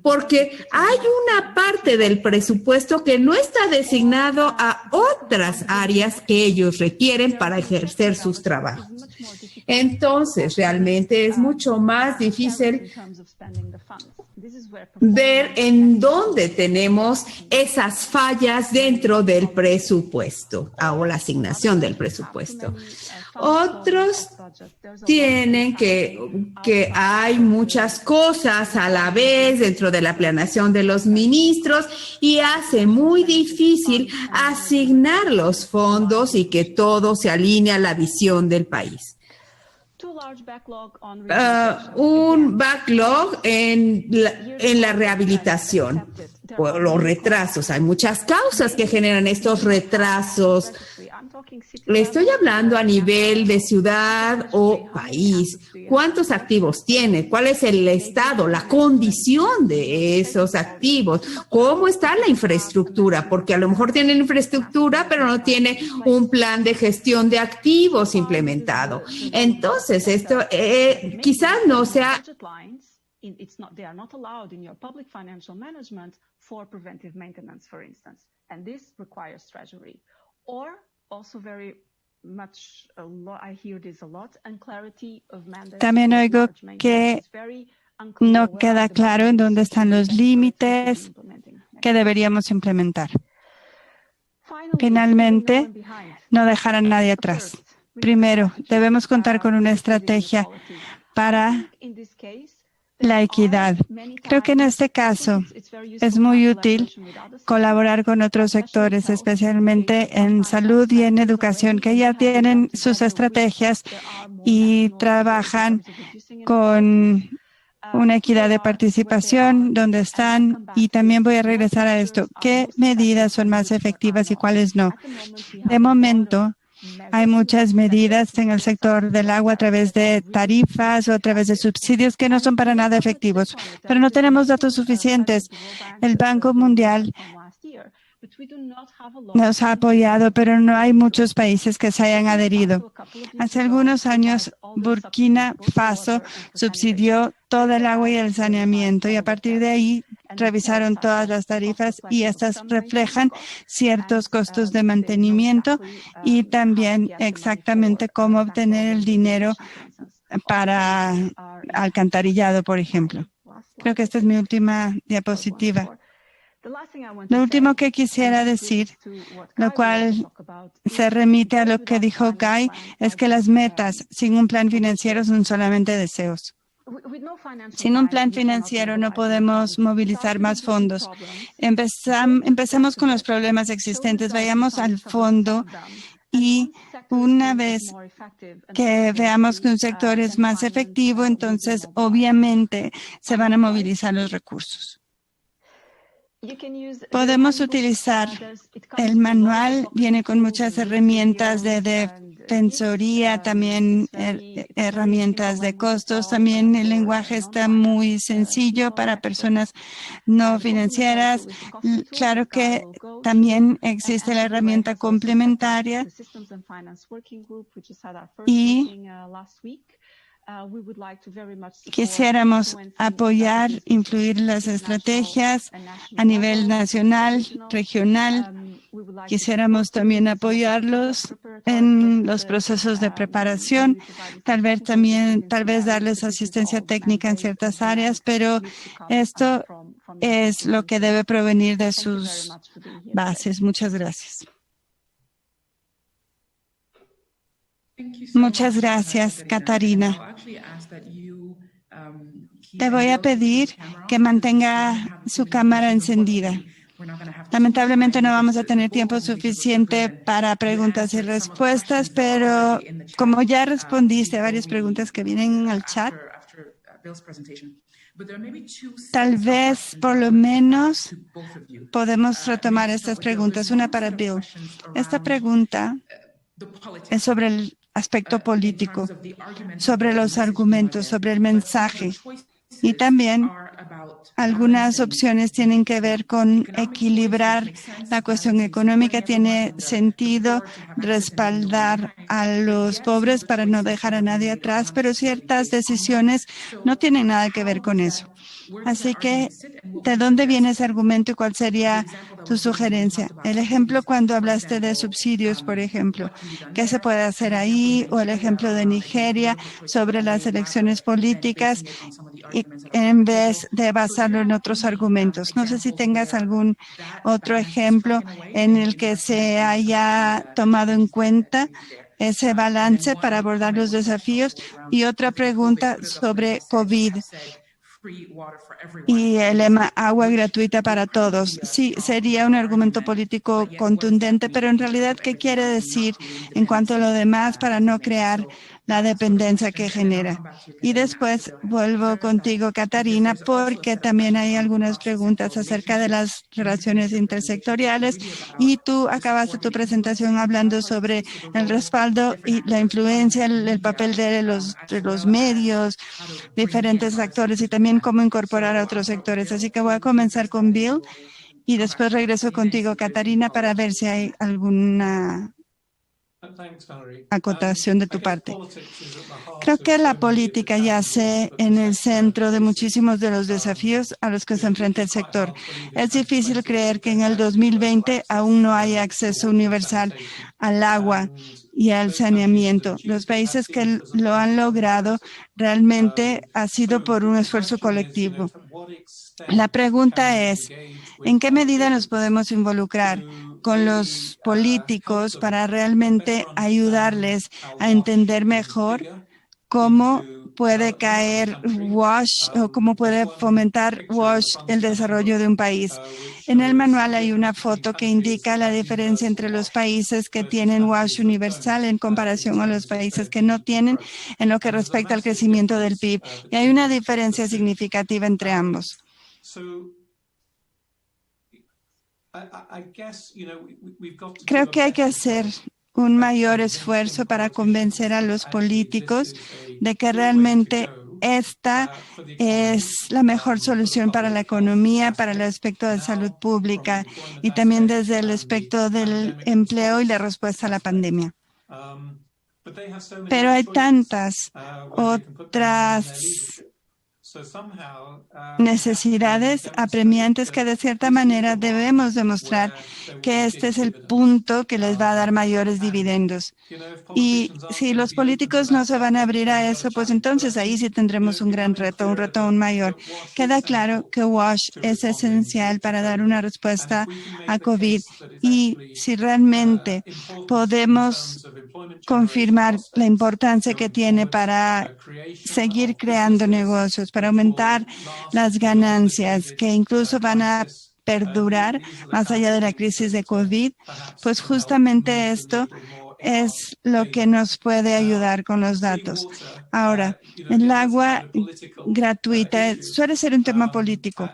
porque hay una parte del presupuesto que no está designado a otras áreas que ellos requieren para ejercer sus trabajos. Entonces, realmente es mucho más difícil ver en dónde tenemos esas fallas dentro del presupuesto o la asignación del presupuesto. Otros tienen que hay muchas cosas a la vez dentro de la planeación de los ministros y hace muy difícil asignar los fondos y que todo se alinee a la visión del país. Un backlog en la rehabilitación, los retrasos. Hay muchas causas que generan estos retrasos. Le estoy hablando a nivel de ciudad o país. ¿Cuántos activos tiene? ¿Cuál es el estado, la condición de esos activos? ¿Cómo está la infraestructura? Porque a lo mejor tienen infraestructura, pero no tiene un plan de gestión de activos implementado. Entonces, esto quizás no sea... They are not allowed in your public financial management for preventive maintenance, for instance. And this requires treasury. Or also very much, I hear this a lot, unclarity of mandates. También oigo que no queda claro en dónde están los límites que deberíamos implementar. Finalmente, no dejar a nadie atrás. Primero, debemos contar con una estrategia para la equidad. Creo que en este caso es muy útil colaborar con otros sectores, especialmente en salud y en educación, que ya tienen sus estrategias y trabajan con una equidad de participación donde están. Y también voy a regresar a esto. ¿Qué medidas son más efectivas y cuáles no? De momento, hay muchas medidas en el sector del agua a través de tarifas o a través de subsidios que no son para nada efectivos, pero no tenemos datos suficientes. El Banco Mundial nos ha apoyado, pero no hay muchos países que se hayan adherido. Hace algunos años, Burkina Faso subsidió todo el agua y el saneamiento y a partir de ahí revisaron todas las tarifas y estas reflejan ciertos costos de mantenimiento y también exactamente cómo obtener el dinero para alcantarillado, por ejemplo. Creo que esta es mi última diapositiva. Lo último que quisiera decir, lo cual se remite a lo que dijo Guy, es que las metas sin un plan financiero son solamente deseos. Sin un plan financiero no podemos movilizar más fondos. Empecemos con los problemas existentes, vayamos al fondo y una vez que veamos que un sector es más efectivo, entonces obviamente se van a movilizar los recursos. Podemos utilizar el manual, viene con muchas herramientas de defensoría, también herramientas de costos. También el lenguaje está muy sencillo para personas no financieras. Claro que también existe la herramienta complementaria y Quisiéramos apoyar, influir las estrategias a nivel nacional, regional. Quisiéramos también apoyarlos en los procesos de preparación, tal vez darles asistencia técnica en ciertas áreas, pero esto es lo que debe provenir de sus bases. Muchas gracias. Muchas gracias, Catarina. Te voy a pedir que mantenga su cámara encendida. Lamentablemente no vamos a tener tiempo suficiente para preguntas y respuestas, pero como ya respondiste a varias preguntas que vienen en el chat, tal vez por lo menos podemos retomar estas preguntas. Una para Bill. Esta pregunta es sobre el aspecto político, sobre los argumentos, sobre el mensaje. Y también algunas opciones tienen que ver con equilibrar la cuestión económica. Tiene sentido respaldar a los pobres para no dejar a nadie atrás, pero ciertas decisiones no tienen nada que ver con eso. Así que, ¿de dónde viene ese argumento y cuál sería tu sugerencia? El ejemplo cuando hablaste de subsidios, por ejemplo, ¿qué se puede hacer ahí? O el ejemplo de Nigeria sobre las elecciones políticas, en vez de basarlo en otros argumentos. No sé si tengas algún otro ejemplo en el que se haya tomado en cuenta ese balance para abordar los desafíos. Y otra pregunta sobre COVID y el lema agua gratuita para todos. Sí, sería un argumento político contundente, pero en realidad, ¿qué quiere decir en cuanto a lo demás para no crear la dependencia que genera? Y después vuelvo contigo, Catarina, porque también hay algunas preguntas acerca de las relaciones intersectoriales y tú acabaste tu presentación hablando sobre el respaldo y la influencia, el papel de los medios, diferentes actores y también cómo incorporar a otros sectores. Así que voy a comenzar con Bill y después regreso contigo, Catarina, para ver si hay alguna acotación de tu parte. Creo que la política yace en el centro de muchísimos de los desafíos a los que se enfrenta el sector. Es difícil creer que en el 2020 aún no haya acceso universal al agua y al saneamiento. Los países que lo han logrado realmente ha sido por un esfuerzo colectivo. La pregunta es, ¿en qué medida nos podemos involucrar con los políticos para realmente ayudarles a entender mejor cómo puede caer WASH o cómo puede fomentar WASH el desarrollo de un país? En el manual hay una foto que indica la diferencia entre los países que tienen WASH universal en comparación a los países que no tienen en lo que respecta al crecimiento del PIB. Y hay una diferencia significativa entre ambos. Creo que hay que hacer un mayor esfuerzo para convencer a los políticos de que realmente esta es la mejor solución para la economía, para el aspecto de salud pública y también desde el aspecto del empleo y la respuesta a la pandemia. Pero hay tantas otras necesidades apremiantes que de cierta manera debemos demostrar que este es el punto que les va a dar mayores dividendos. Y si los políticos no se van a abrir a eso, pues entonces ahí sí tendremos un gran reto, un reto aún mayor. Queda claro que WASH es esencial para dar una respuesta a COVID. Y si realmente podemos confirmar la importancia que tiene para seguir creando negocios, para aumentar las ganancias que incluso van a perdurar más allá de la crisis de COVID, pues justamente esto es lo que nos puede ayudar con los datos. Ahora, el agua gratuita suele ser un tema político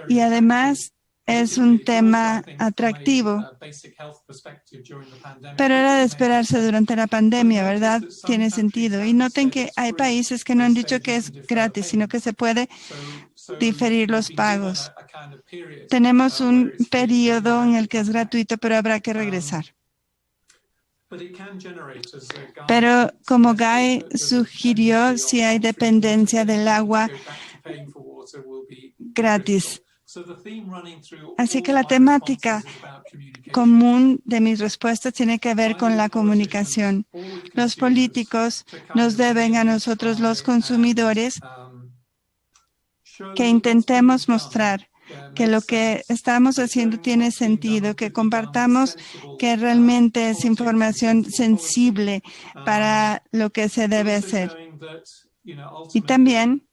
y además es un tema atractivo, pero era de esperarse durante la pandemia, ¿verdad? Tiene sentido. Y noten que hay países que no han dicho que es gratis, sino que se puede diferir los pagos. Tenemos un periodo en el que es gratuito, pero habrá que regresar. Pero como Guy sugirió, si hay dependencia del agua gratis. Así que la temática común de mis respuestas tiene que ver con la comunicación. Los políticos nos deben a nosotros, los consumidores, que intentemos mostrar que lo que estamos haciendo tiene sentido, que compartamos que realmente es información sensible para lo que se debe hacer. Y también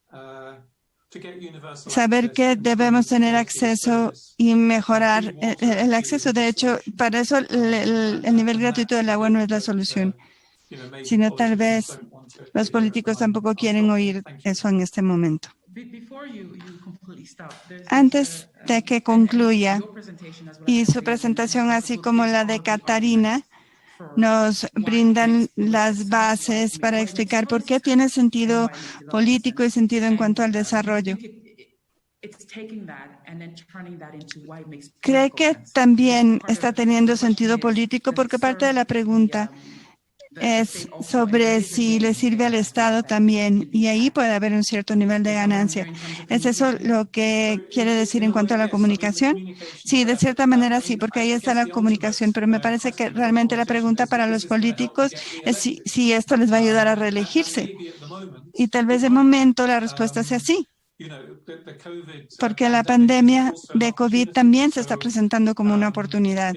saber que debemos tener acceso y mejorar el acceso. De hecho, para eso el nivel gratuito del agua no es la solución, sino tal vez los políticos tampoco quieren oír eso en este momento. Antes de que concluya, y su presentación, así como la de Catarina, nos brindan las bases para explicar por qué tiene sentido político y sentido en cuanto al desarrollo. ¿Cree que también está teniendo sentido político? Porque parte de la pregunta es sobre si le sirve al Estado también, y ahí puede haber un cierto nivel de ganancia. ¿Es eso lo que quiere decir en cuanto a la comunicación? Sí, de cierta manera sí, porque ahí está la comunicación, pero me parece que realmente la pregunta para los políticos es si esto les va a ayudar a reelegirse. Y tal vez de momento la respuesta sea sí, porque la pandemia de COVID también se está presentando como una oportunidad.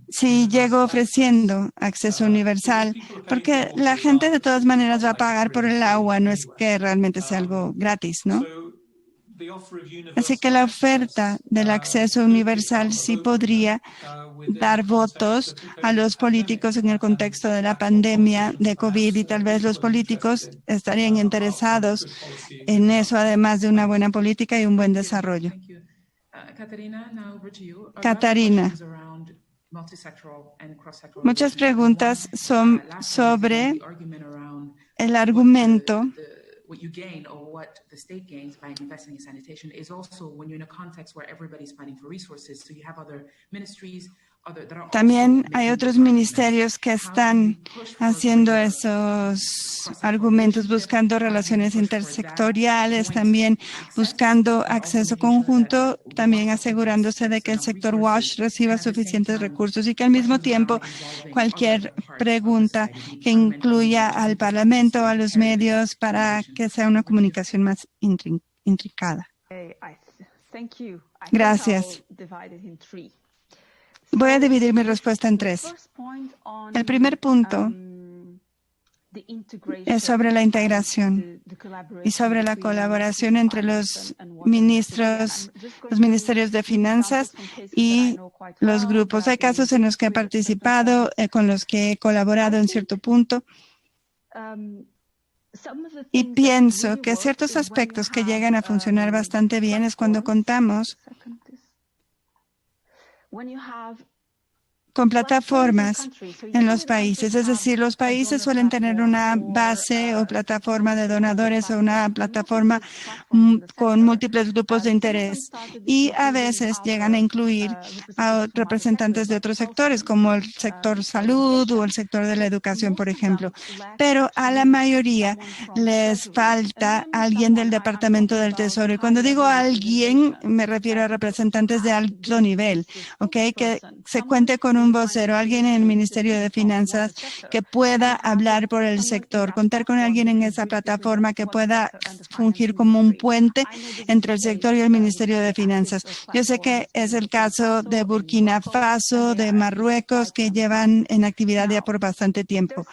Si llego ofreciendo acceso universal, porque la gente de todas maneras va a pagar por el agua, no es que realmente sea algo gratis, ¿no? Así que la oferta del acceso universal sí podría dar votos a los políticos en el contexto de la pandemia de COVID, y tal vez los políticos estarían interesados en eso, además de una buena política y un buen desarrollo. Catarina, muchas preguntas son sobre el argumento what you gain or what the state gains by investing in sanitation is also when you're in a context where everybody's fighting for resources. So you have other ministries. También hay otros ministerios que están haciendo esos argumentos, buscando relaciones intersectoriales, también buscando acceso conjunto, también asegurándose de que el sector WASH reciba suficientes recursos y que al mismo tiempo cualquier pregunta que incluya al Parlamento, a los medios, para que sea una comunicación más intrincada. Gracias. Voy a dividir mi respuesta en tres. El primer punto es sobre la integración y sobre la colaboración entre los ministerios de finanzas y los grupos. Hay casos en los que he participado, con los que he colaborado en cierto punto. Y pienso que ciertos aspectos que llegan a funcionar bastante bien es cuando contamos con plataformas en los países. Es decir, los países suelen tener una base o plataforma de donadores o una plataforma con múltiples grupos de interés, y a veces llegan a incluir a representantes de otros sectores, como el sector salud o el sector de la educación, por ejemplo. Pero a la mayoría les falta alguien del Departamento del Tesoro. Y cuando digo alguien, me refiero a representantes de alto nivel, ¿ok? Que se cuente con un vocero, alguien en el Ministerio de Finanzas que pueda hablar por el sector, contar con alguien en esa plataforma que pueda fungir como un puente entre el sector y el Ministerio de Finanzas. Yo sé que es el caso de Burkina Faso, de Marruecos, que llevan en actividad ya por bastante tiempo.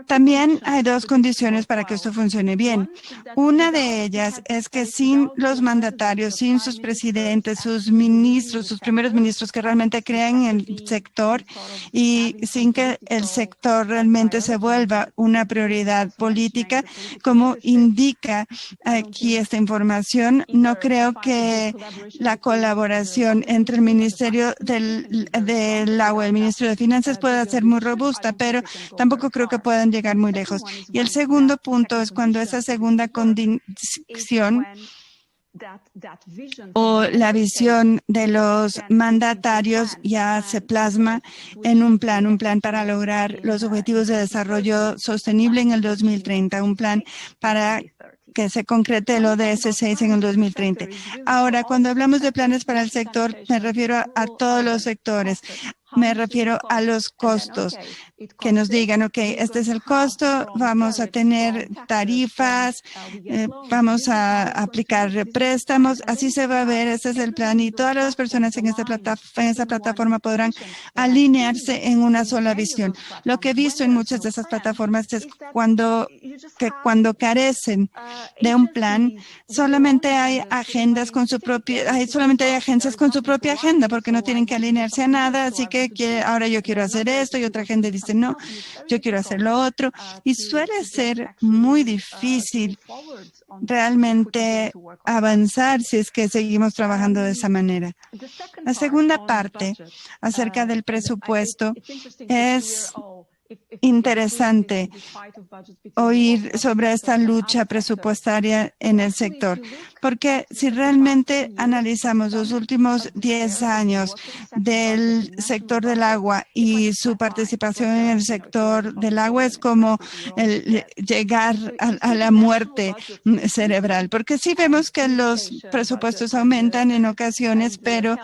También hay dos condiciones para que esto funcione bien. Una de ellas es que sin los mandatarios, sin sus presidentes, sus ministros, sus primeros ministros que realmente crean en el sector, y sin que el sector realmente se vuelva una prioridad política, como indica aquí esta información, no creo que la colaboración entre el Ministerio del Agua y el Ministerio de Finanzas pueda ser muy robusta, pero tampoco creo que puedan llegar muy lejos. Y el segundo punto es cuando esa segunda condición o la visión de los mandatarios ya se plasma en un plan para lograr los objetivos de desarrollo sostenible en el 2030, un plan para que se concrete el ODS 6 en el 2030. Ahora, cuando hablamos de planes para el sector, me refiero a todos los sectores. Me refiero a los costos, que nos digan, ok, este es el costo, vamos a tener tarifas, vamos a aplicar préstamos, así se va a ver, este es el plan y todas las personas en esta plataforma podrán alinearse en una sola visión. Lo que he visto en muchas de esas plataformas es que cuando carecen de un plan, solamente hay agencias con su propia agenda porque no tienen que alinearse a nada, así que ahora yo quiero hacer esto y otra gente dice no, yo quiero hacer lo otro y suele ser muy difícil realmente avanzar si es que seguimos trabajando de esa manera. La segunda parte acerca del presupuesto es interesante oír sobre esta lucha presupuestaria en el sector, porque si realmente analizamos los últimos 10 años del sector del agua y su participación en el sector del agua es como llegar a la muerte cerebral, porque sí vemos que los presupuestos aumentan en ocasiones, pero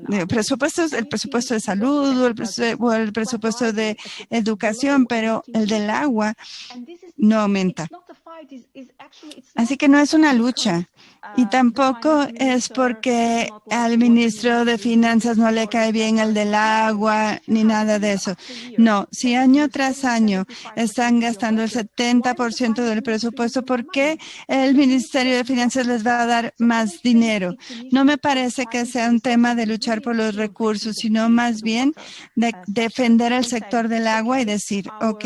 el presupuesto de salud o el presupuesto de educación, pero el del agua no aumenta. Así que no es una lucha y tampoco es porque al ministro de Finanzas no le cae bien el del agua ni nada de eso. No, si año tras año están gastando el 70% del presupuesto, ¿por qué el Ministerio de Finanzas les va a dar más dinero? No me parece que sea un tema de luchar por los recursos, sino más bien de defender el sector del agua y decir, ok,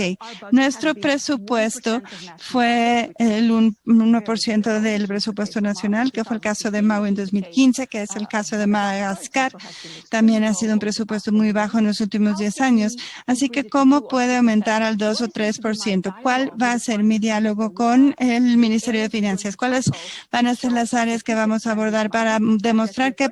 nuestro presupuesto fue el 1% del presupuesto nacional, que fue el caso de Maui en 2015, que es el caso de Madagascar. También ha sido un presupuesto muy bajo en los últimos 10 años. Así que, ¿cómo puede aumentar al 2 o 3%? ¿Cuál va a ser mi diálogo con el Ministerio de Finanzas? ¿Cuáles van a ser las áreas que vamos a abordar para demostrar que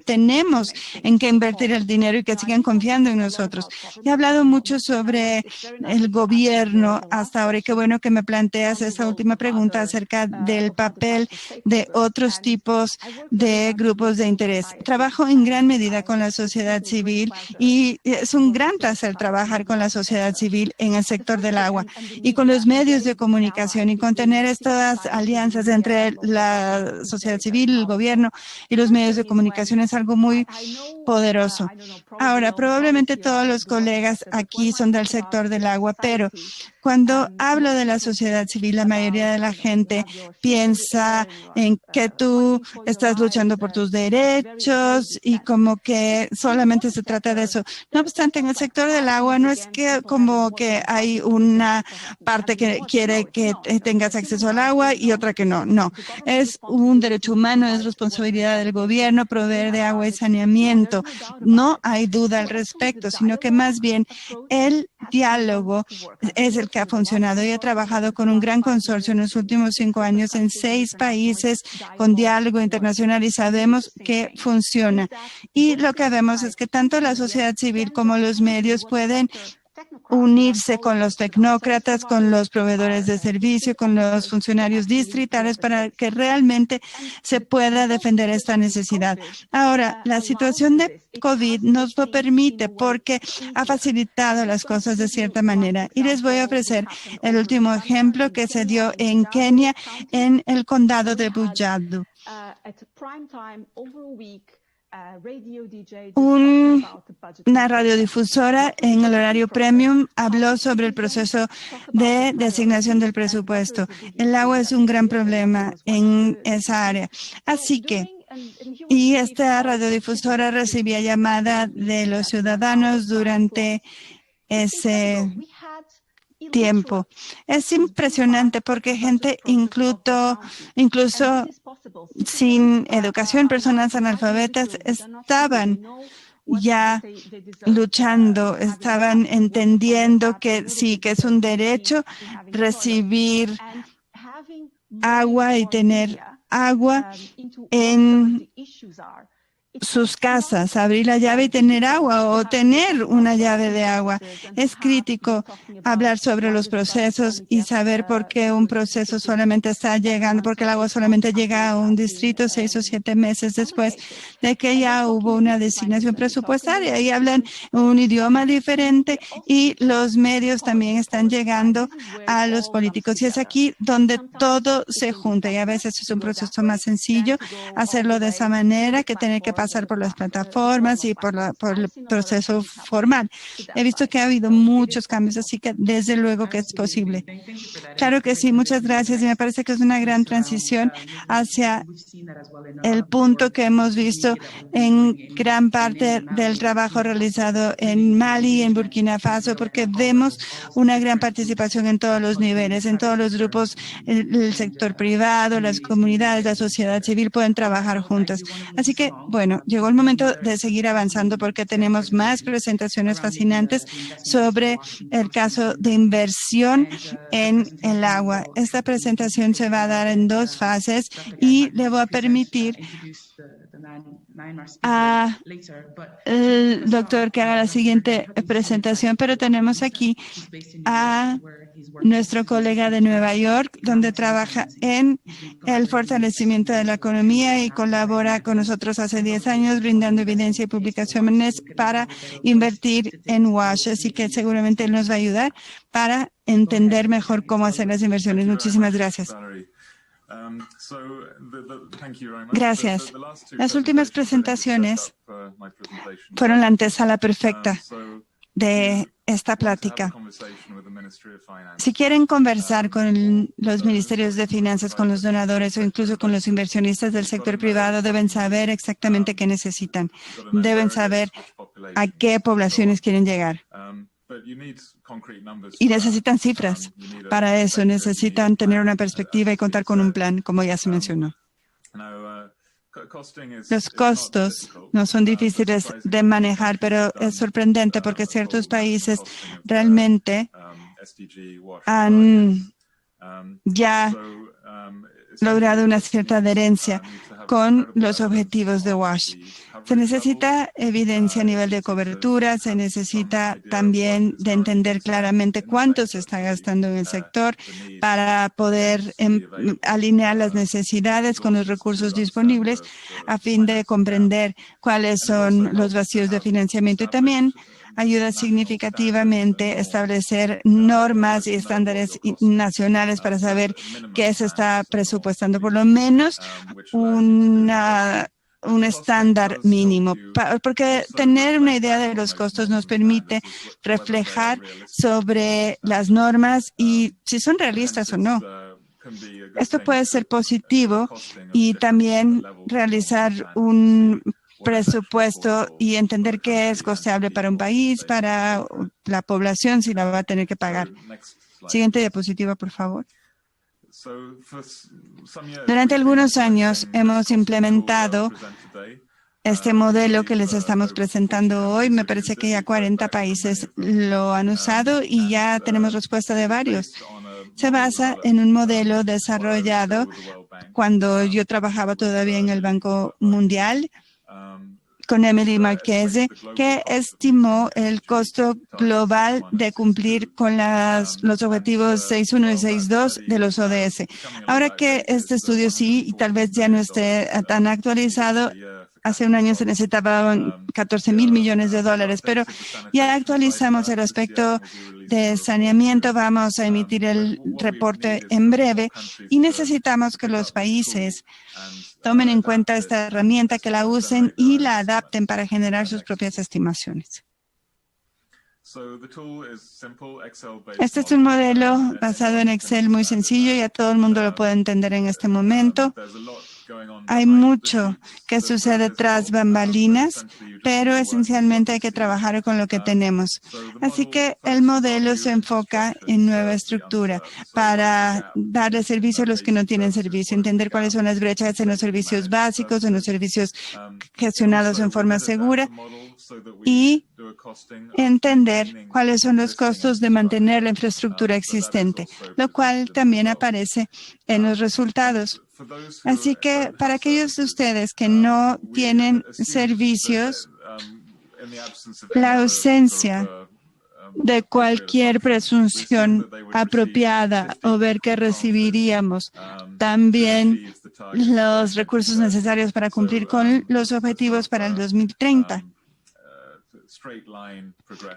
tenemos en qué invertir el dinero y que sigan confiando en nosotros? He hablado mucho sobre el gobierno hasta ahora y qué bueno que me planteas esa última pregunta acerca del papel de otros tipos de grupos de interés. Trabajo en gran medida con la sociedad civil y es un gran placer trabajar con la sociedad civil en el sector del agua y con los medios de comunicación y con tener estas alianzas entre la sociedad civil, el gobierno y los medios de comunicación es algo muy poderoso. Ahora, probablemente todos los colegas aquí son del sector del agua, pero cuando hablo de la sociedad civil, la mayoría de la gente piensa en que tú estás luchando por tus derechos y como que solamente se trata de eso. No obstante, en el sector del agua no es que como que hay una parte que quiere que tengas acceso al agua y otra que no. No, es un derecho humano, es responsabilidad del gobierno proveer de agua y saneamiento. No hay duda al respecto, sino que más bien el diálogo es el que ha funcionado. Y he trabajado con un gran consorcio en los últimos 5 años en 6 países con diálogo internacional y sabemos que funciona. Y lo que vemos es que tanto la sociedad civil como los medios pueden unirse con los tecnócratas, con los proveedores de servicio, con los funcionarios distritales para que realmente se pueda defender esta necesidad. Ahora, la situación de COVID nos lo permite porque ha facilitado las cosas de cierta manera. Y les voy a ofrecer el último ejemplo que se dio en Kenia, en el condado de Bujadu. Una radiodifusora en el horario premium habló sobre el proceso de designación del presupuesto. El agua es un gran problema en esa área. Así que, y esta radiodifusora recibía llamada de los ciudadanos durante ese tiempo. Es impresionante porque gente incluso sin educación, personas analfabetas, estaban ya luchando, estaban entendiendo que sí, que es un derecho recibir agua y tener agua en sus casas, abrir la llave y tener agua o tener una llave de agua. Es crítico hablar sobre los procesos y saber por qué un proceso solamente está llegando, porque el agua solamente llega a un distrito 6 o 7 meses después de que ya hubo una designación presupuestaria. Y hablan un idioma diferente y los medios también están llegando a los políticos. Y es aquí donde todo se junta y a veces es un proceso más sencillo hacerlo de esa manera que tener que pasar por las plataformas y por el proceso formal. He visto que ha habido muchos cambios, así que desde luego que es posible. Claro que sí, muchas gracias. Y me parece que es una gran transición hacia el punto que hemos visto en gran parte del trabajo realizado en Mali y en Burkina Faso, porque vemos una gran participación en todos los niveles, en todos los grupos, el sector privado, las comunidades, la sociedad civil pueden trabajar juntas. Así que, bueno, llegó el momento de seguir avanzando porque tenemos más presentaciones fascinantes sobre el caso de inversión en el agua. Esta presentación se va a dar en 2 fases y le voy a permitir al doctor que haga la siguiente presentación, pero tenemos aquí a nuestro colega de Nueva York, donde trabaja en el fortalecimiento de la economía y colabora con nosotros hace 10 años, brindando evidencia y publicaciones para invertir en WASH. Así que seguramente él nos va a ayudar para entender mejor cómo hacer las inversiones. Muchísimas gracias. Gracias. Las últimas presentaciones fueron la antesala perfecta de esta plática. Si quieren conversar con los ministerios de finanzas, con los donadores o incluso con los inversionistas del sector privado, deben saber exactamente qué necesitan. Deben saber a qué poblaciones quieren llegar. Y necesitan cifras. Para eso necesitan tener una perspectiva y contar con un plan, como ya se mencionó. Los costos no son difíciles de manejar, pero es sorprendente porque ciertos países realmente han ya logrado una cierta adherencia con los objetivos de WASH. Se necesita evidencia a nivel de cobertura, se necesita también de entender claramente cuánto se está gastando en el sector para poder alinear las necesidades con los recursos disponibles a fin de comprender cuáles son los vacíos de financiamiento y también ayuda significativamente a establecer normas y estándares nacionales para saber qué se está presupuestando, por lo menos un estándar mínimo, porque tener una idea de los costos nos permite reflejar sobre las normas y si son realistas o no. Esto puede ser positivo y también realizar un presupuesto y entender qué es costeable para un país, para la población, si la va a tener que pagar. Siguiente diapositiva, por favor. Durante algunos años hemos implementado este modelo que les estamos presentando hoy. Me parece que ya 40 países lo han usado y ya tenemos respuesta de varios. Se basa en un modelo desarrollado cuando yo trabajaba todavía en el Banco Mundial con Emily Marchese, que estimó el costo global de cumplir con los objetivos 6.1 y 6.2 de los ODS. Ahora que este estudio sí, y tal vez ya no esté tan actualizado, hace un año se necesitaban 14.000 millones de dólares, pero ya actualizamos el aspecto de saneamiento. Vamos a emitir el reporte en breve y necesitamos que los países tomen en cuenta esta herramienta, que la usen y la adapten para generar sus propias estimaciones. Este es un modelo basado en Excel muy sencillo y a todo el mundo lo puede entender en este momento. Hay mucho que sucede tras bambalinas, pero esencialmente hay que trabajar con lo que tenemos. Así que el modelo se enfoca en nueva estructura para darle servicio a los que no tienen servicio, entender cuáles son las brechas en los servicios básicos, en los servicios gestionados en forma segura y entender cuáles son los costos de mantener la infraestructura existente, lo cual también aparece en los resultados. Así que para aquellos de ustedes que no tienen servicios, la ausencia de cualquier presunción apropiada o ver que recibiríamos también los recursos necesarios para cumplir con los objetivos para el 2030.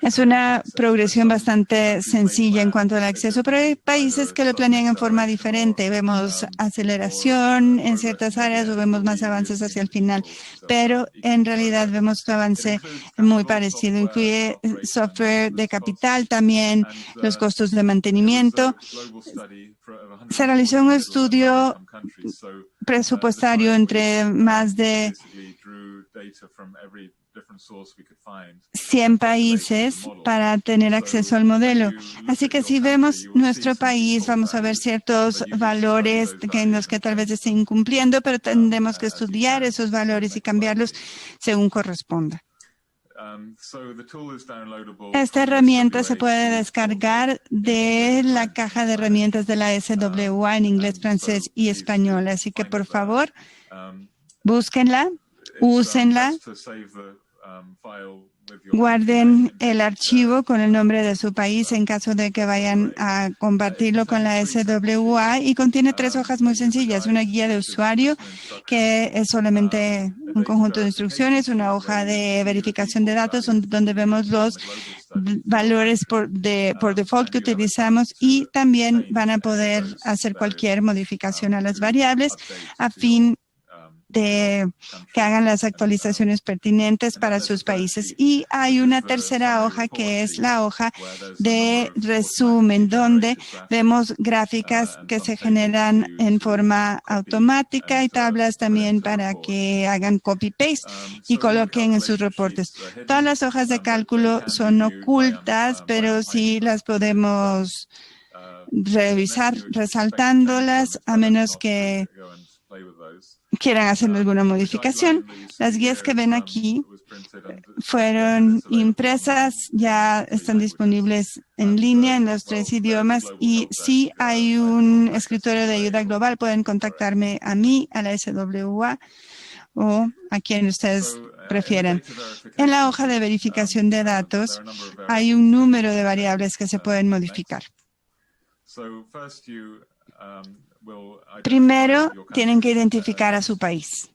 Es una progresión bastante sencilla en cuanto al acceso, pero hay países que lo planean en forma diferente. Vemos aceleración en ciertas áreas o vemos más avances hacia el final, pero en realidad vemos un avance muy parecido. Incluye software de capital, también los costos de mantenimiento. Se realizó un estudio presupuestario entre más de 100 países para tener acceso al modelo. Así que si vemos nuestro país, vamos a ver ciertos valores en los que tal vez esté incumpliendo, pero tendremos que estudiar esos valores y cambiarlos según corresponda. Esta herramienta se puede descargar de la caja de herramientas de la SWA en inglés, francés y español. Así que por favor, búsquenla, úsenla. Guarden el archivo con el nombre de su país en caso de que vayan a compartirlo con la SWA y contiene 3 hojas muy sencillas. Una guía de usuario que es solamente un conjunto de instrucciones, una hoja de verificación de datos donde vemos los valores por default que utilizamos y también van a poder hacer cualquier modificación a las variables a fin de que hagan las actualizaciones pertinentes para sus países. Y hay una tercera hoja que es la hoja de resumen, donde vemos gráficas que se generan en forma automática y tablas también para que hagan copy-paste y coloquen en sus reportes. Todas las hojas de cálculo son ocultas, pero sí las podemos revisar resaltándolas a menos que quieran hacer alguna modificación. Las guías que ven aquí fueron impresas, ya están disponibles en línea en los 3 idiomas y si hay un escritorio de ayuda global, pueden contactarme a mí, a la SWA o a quien ustedes prefieran. En la hoja de verificación de datos hay un número de variables que se pueden modificar. Primero, tienen que identificar a su país.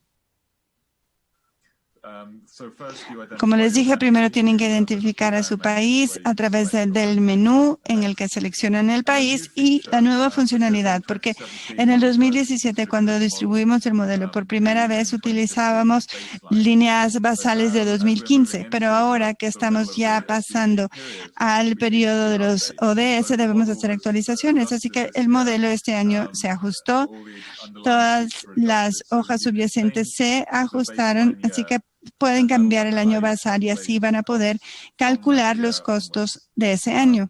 Como les dije, primero tienen que identificar a su país a través del menú en el que seleccionan el país y la nueva funcionalidad, porque en el 2017, cuando distribuimos el modelo por primera vez, utilizábamos líneas basales de 2015, pero ahora que estamos ya pasando al periodo de los ODS, debemos hacer actualizaciones, así que el modelo este año se ajustó, todas las hojas subyacentes se ajustaron, así que pueden cambiar el año basal y así van a poder calcular los costos de ese año.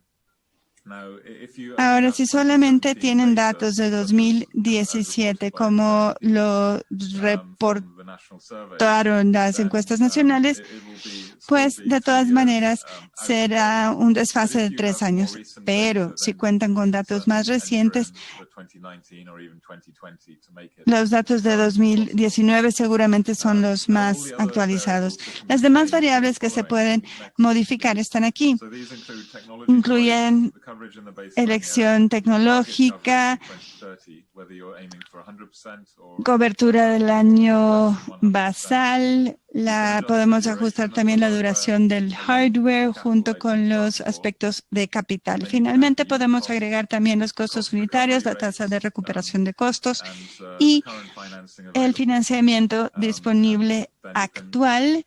Ahora, si solamente tienen datos de 2017, como lo reportaron las encuestas nacionales, pues de todas maneras será un desfase de 3 años. Pero si cuentan con datos más recientes, los datos de 2019 seguramente son los más actualizados. Las demás variables que se pueden modificar están aquí. Incluyen elección tecnológica, cobertura del año basal, podemos ajustar también la duración del hardware junto con los aspectos de capital. Finalmente, podemos agregar también los costos unitarios, la tasa de recuperación de costos y el financiamiento disponible actual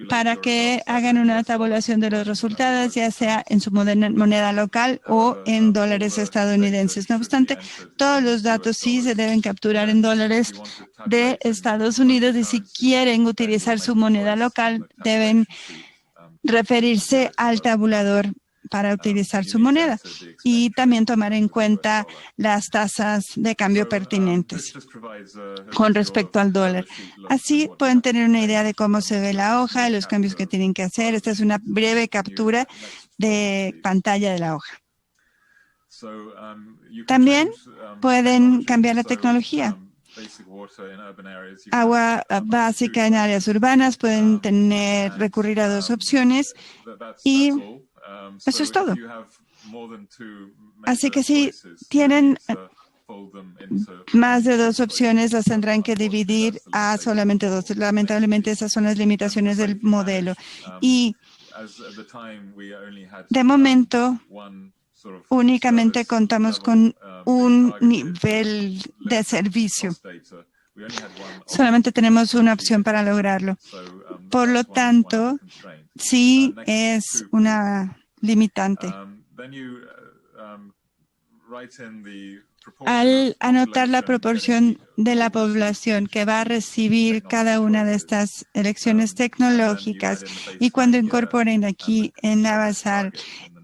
para que hagan una tabulación de los resultados, ya sea en su moneda local o en dólares estadounidenses. No obstante, todos los datos sí se deben capturar en dólares de Estados Unidos y si quieren utilizar su moneda local, deben referirse al tabulador para utilizar su moneda y también tomar en cuenta las tasas de cambio pertinentes con respecto al dólar. Así pueden tener una idea de cómo se ve la hoja, de los cambios que tienen que hacer. Esta es una breve captura de pantalla de la hoja. También pueden cambiar la tecnología. agua básica en áreas urbanas, pueden recurrir a dos opciones y eso es todo. Así que si tienen más de dos opciones, las tendrán que dividir a solamente dos. Lamentablemente, esas son las limitaciones del modelo. Y de momento, únicamente contamos con un nivel de servicio. Solamente tenemos una opción para lograrlo. Por lo tanto, sí es una limitante. Al anotar la proporción de la población que va a recibir cada una de estas elecciones tecnológicas y cuando incorporen aquí en la basal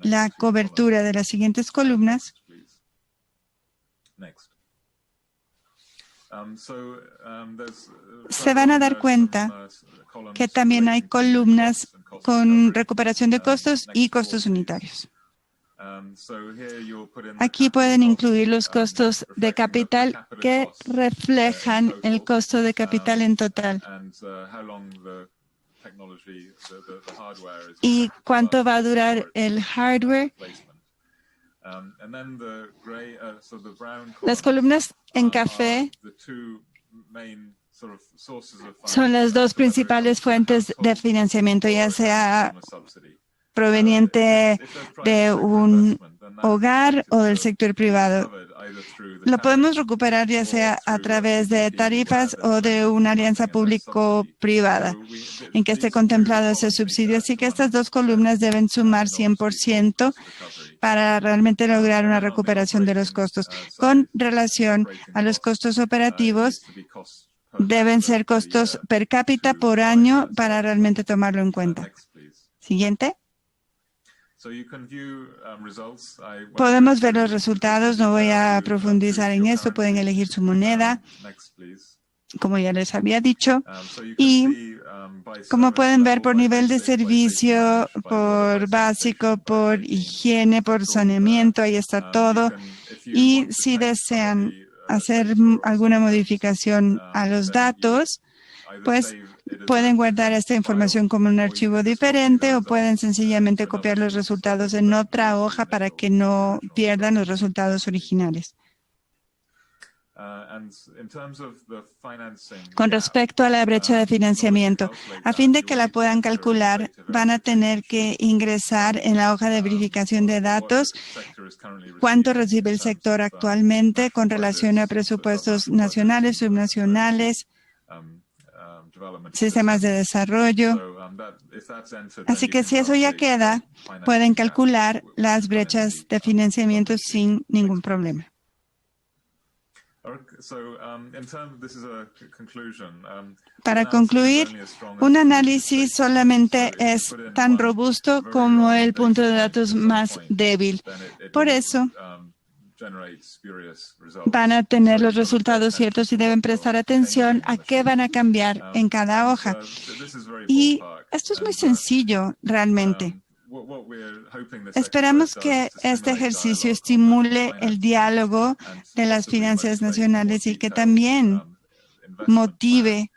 la cobertura de las siguientes columnas, se van a dar cuenta que también hay columnas con recuperación de costos y costos unitarios. Aquí pueden incluir los costos de capital que reflejan el costo de capital en total. ¿Y cuánto va a durar el hardware? Las columnas en café son las dos principales fuentes de financiamiento, ya sea proveniente de un hogar o del sector privado. Lo podemos recuperar ya sea a través de tarifas o de una alianza público-privada en que esté contemplado ese subsidio. Así que estas dos columnas deben sumar 100% para realmente lograr una recuperación de los costos. Con relación a los costos operativos, deben ser costos per cápita por año para realmente tomarlo en cuenta. Siguiente. Podemos ver los resultados, no voy a profundizar en esto, pueden elegir su moneda, como ya les había dicho, y como pueden ver por nivel de servicio, por básico, por higiene, por saneamiento, ahí está todo, y si desean hacer alguna modificación a los datos, pues pueden guardar esta información como un archivo diferente o pueden sencillamente copiar los resultados en otra hoja para que no pierdan los resultados originales. Con respecto a la brecha de financiamiento, a fin de que la puedan calcular, van a tener que ingresar en la hoja de verificación de datos cuánto recibe el sector actualmente con relación a presupuestos nacionales, subnacionales, sistemas de desarrollo. Así que si eso ya queda, pueden calcular las brechas de financiamiento sin ningún problema. Para concluir, un análisis solamente es tan robusto como el punto de datos más débil. Por eso, van a tener los resultados ciertos y deben prestar atención a qué van a cambiar en cada hoja. Y esto es muy sencillo, realmente. Esperamos que este ejercicio estimule el diálogo de las finanzas nacionales y que también motive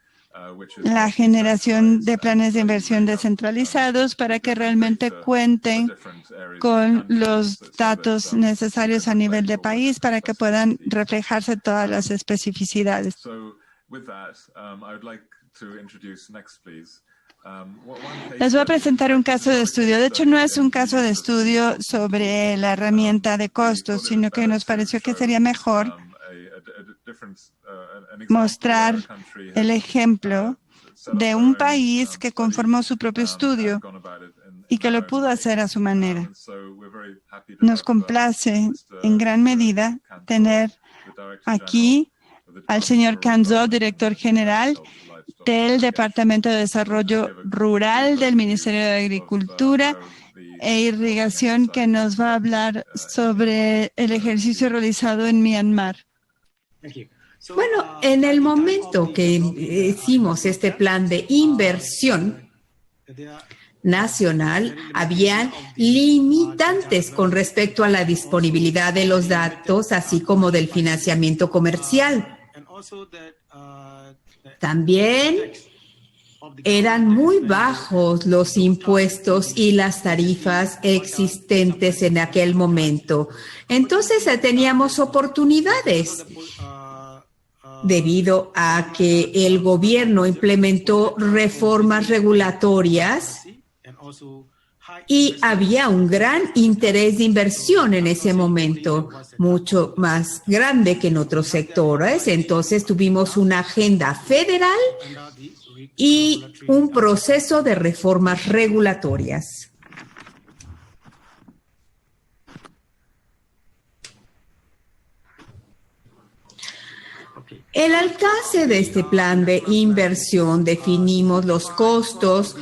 la generación de planes de inversión descentralizados para que realmente cuenten con los datos necesarios a nivel de país para que puedan reflejarse todas las especificidades. Les voy a presentar un caso de estudio. De hecho, no es un caso de estudio sobre la herramienta de costos, sino que nos pareció que sería mejor mostrar el ejemplo de un país que conformó su propio estudio y que lo pudo hacer a su manera. Nos complace en gran medida tener aquí al señor Kanzo, director general del Departamento de Desarrollo Rural del Ministerio de Agricultura e Irrigación, que nos va a hablar sobre el ejercicio realizado en Myanmar. Bueno, en el momento que hicimos este plan de inversión nacional, habían limitantes con respecto a la disponibilidad de los datos, así como del financiamiento comercial. También eran muy bajos los impuestos y las tarifas existentes en aquel momento. Entonces teníamos oportunidades debido a que el gobierno implementó reformas regulatorias y había un gran interés de inversión en ese momento, mucho más grande que en otros sectores. Entonces tuvimos una agenda federal y un proceso de reformas regulatorias. El alcance de este plan de inversión, definimos los costos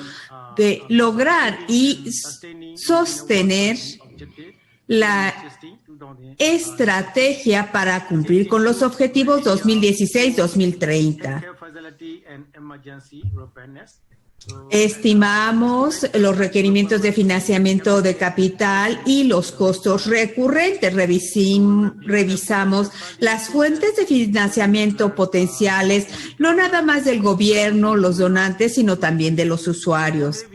de lograr y sostener la estrategia para cumplir con los objetivos 2016-2030. Estimamos los requerimientos de financiamiento de capital y los costos recurrentes. Revisamos las fuentes de financiamiento potenciales, no nada más del gobierno, los donantes, sino también de los usuarios.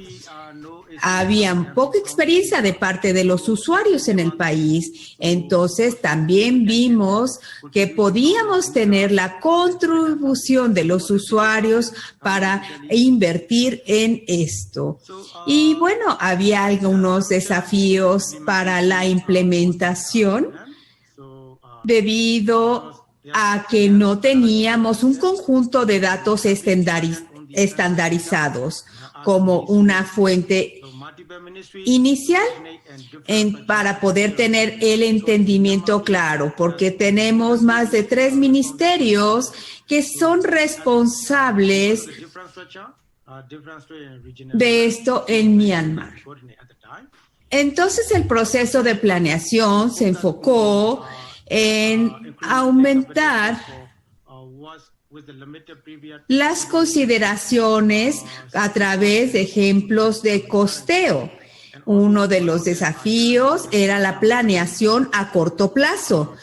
Había poca experiencia de parte de los usuarios en el país, entonces también vimos que podíamos tener la contribución de los usuarios para invertir en esto. Y bueno, había algunos desafíos para la implementación debido a que no teníamos un conjunto de datos estandarizados como una fuente inicial para poder tener el entendimiento claro, porque tenemos más de 3 ministerios que son responsables de esto en Myanmar. Entonces el proceso de planeación se enfocó en aumentar las consideraciones a través de ejemplos de costeo. Uno de los desafíos era la planeación a corto plazo.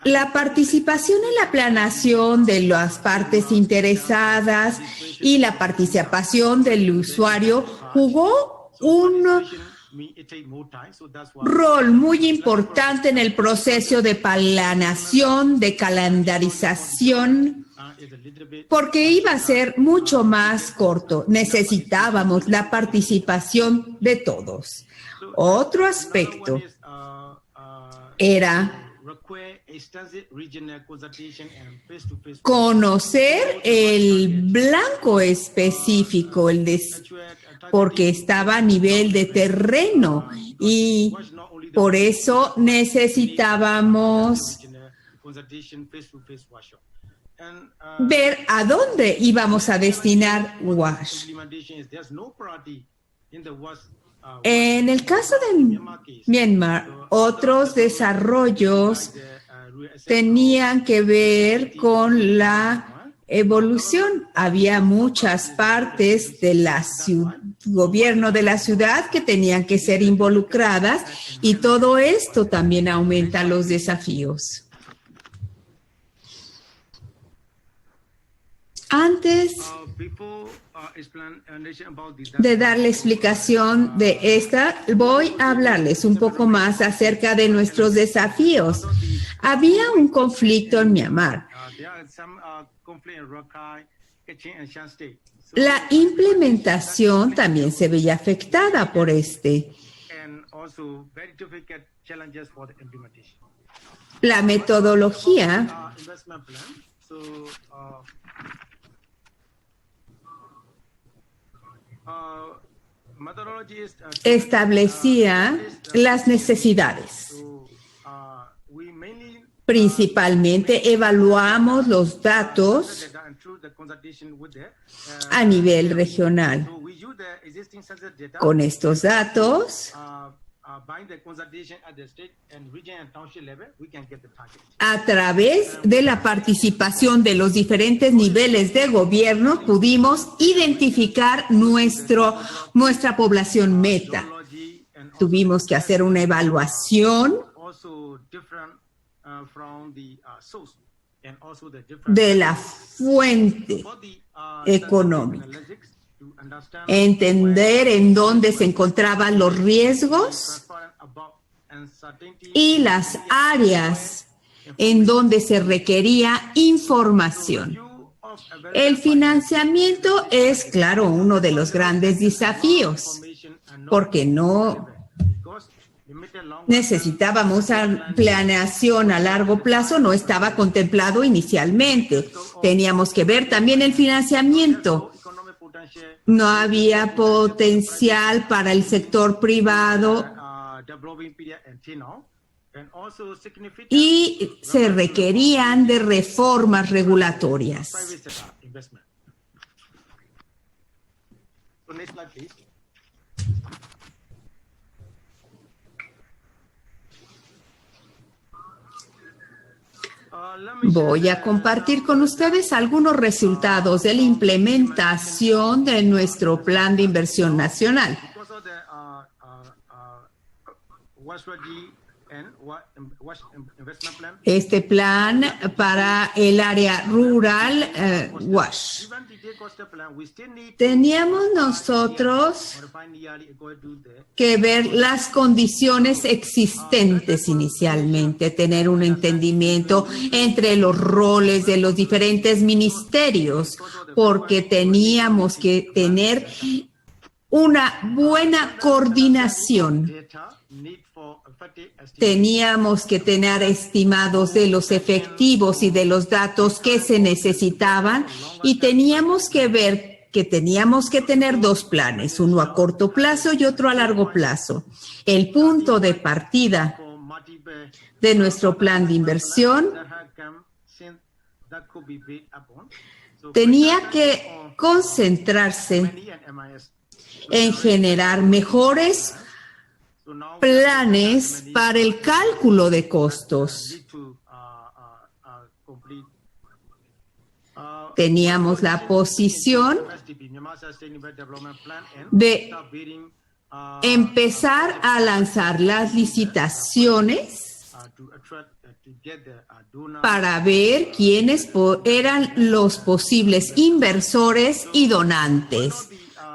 La participación en la planeación de las partes interesadas y la participación del usuario jugó un rol muy importante en el proceso de planeación, de calendarización, porque iba a ser mucho más corto. Necesitábamos la participación de todos. Otro aspecto era conocer el blanco específico, porque estaba a nivel de terreno y por eso necesitábamos ver a dónde íbamos a destinar WASH. En el caso de Myanmar, otros desarrollos tenían que ver con la evolución. Había muchas partes del gobierno de la ciudad que tenían que ser involucradas y todo esto también aumenta los desafíos. Antes de dar la explicación de esta, voy a hablarles un poco más acerca de nuestros desafíos. Había un conflicto en Myanmar. La implementación también se veía afectada por este. La metodología establecía las necesidades. Principalmente evaluamos los datos a nivel regional. Con estos datos, a través de la participación de los diferentes niveles de gobierno, pudimos identificar nuestra población meta. Tuvimos que hacer una evaluación de la fuente económica, entender en dónde se encontraban los riesgos y las áreas en donde se requería información. El financiamiento es, claro, uno de los grandes desafíos, porque no necesitábamos planeación a largo plazo, no estaba contemplado inicialmente. Teníamos que ver también el financiamiento. No había potencial para el sector privado y se requerían de reformas regulatorias. Voy a compartir con ustedes algunos resultados de la implementación de nuestro Plan de Inversión Nacional. Este plan para el área rural, WASH. Teníamos nosotros que ver las condiciones existentes inicialmente, tener un entendimiento entre los roles de los diferentes ministerios, porque teníamos que tener una buena coordinación. Teníamos que tener estimados de los efectivos y de los datos que se necesitaban y teníamos que ver que teníamos que tener dos planes, uno a corto plazo y otro a largo plazo. El punto de partida de nuestro plan de inversión tenía que concentrarse en generar mejores planes para el cálculo de costos. Teníamos la posición de empezar a lanzar las licitaciones para ver quiénes eran los posibles inversores y donantes.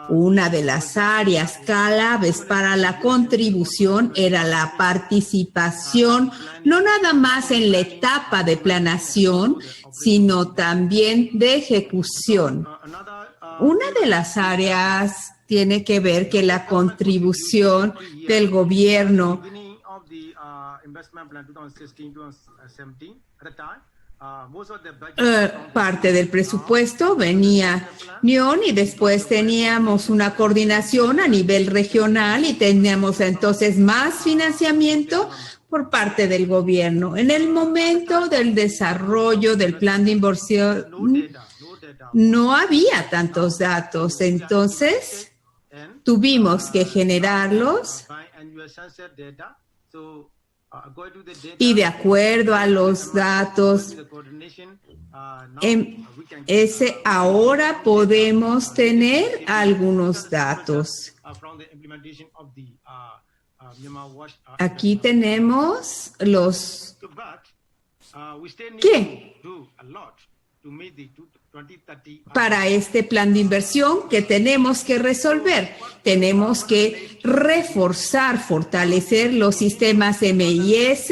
Una de las áreas claves para la contribución era la participación, no nada más en la etapa de planeación, sino también de ejecución. Una de las áreas tiene que ver que la contribución del gobierno parte del presupuesto venía NION y después teníamos una coordinación a nivel regional y teníamos entonces más financiamiento por parte del gobierno. En el momento del desarrollo del plan de inversión no había tantos datos, entonces tuvimos que generarlos y de acuerdo a los datos, ahora podemos tener algunos datos. Aquí tenemos los ¿qué? Para este plan de inversión que tenemos que resolver. Tenemos que reforzar, fortalecer los sistemas MIS,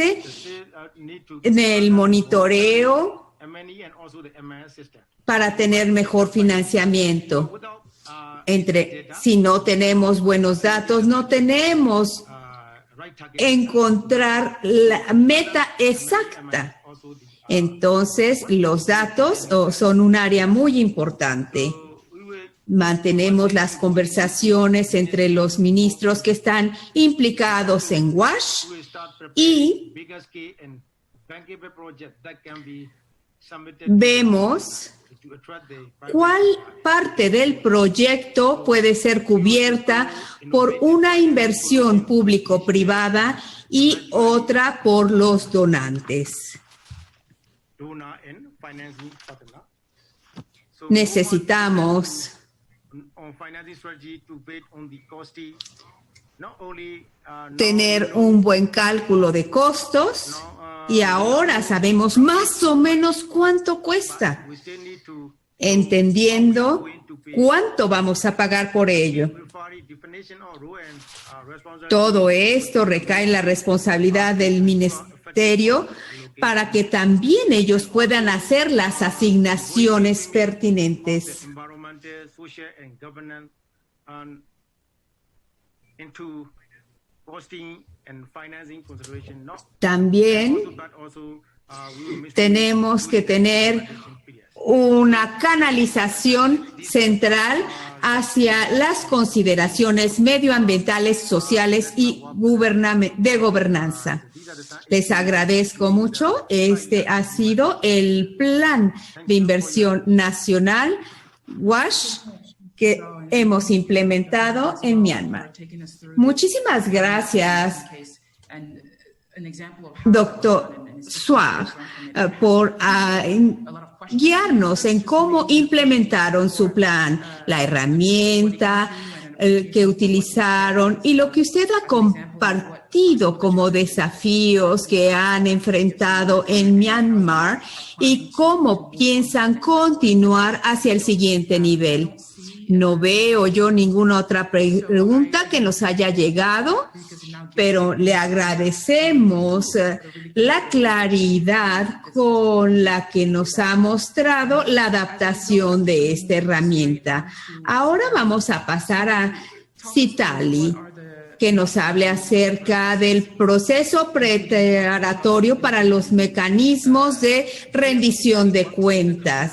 en el monitoreo para tener mejor financiamiento. Si no tenemos buenos datos, no tenemos encontrar la meta exacta. Entonces, los datos son un área muy importante. Mantenemos las conversaciones entre los ministros que están implicados en WASH y vemos cuál parte del proyecto puede ser cubierta por una inversión público-privada y otra por los donantes. Necesitamos tener un buen cálculo de costos y ahora sabemos más o menos cuánto cuesta, entendiendo cuánto vamos a pagar por ello. Todo esto recae en la responsabilidad del ministerio para que también ellos puedan hacer las asignaciones pertinentes. También tenemos que tener una canalización central hacia las consideraciones medioambientales, sociales y de gobernanza. Les agradezco mucho. Este ha sido el Plan de Inversión Nacional, WASH, que hemos implementado en Myanmar. Muchísimas gracias, doctor Suar, por guiarnos en cómo implementaron su plan, la herramienta que utilizaron y lo que usted ha compartido como desafíos que han enfrentado en Myanmar y cómo piensan continuar hacia el siguiente nivel. No veo yo ninguna otra pregunta que nos haya llegado, pero le agradecemos la claridad con la que nos ha mostrado la adaptación de esta herramienta. Ahora vamos a pasar a Citali, que nos hable acerca del proceso preparatorio para los mecanismos de rendición de cuentas.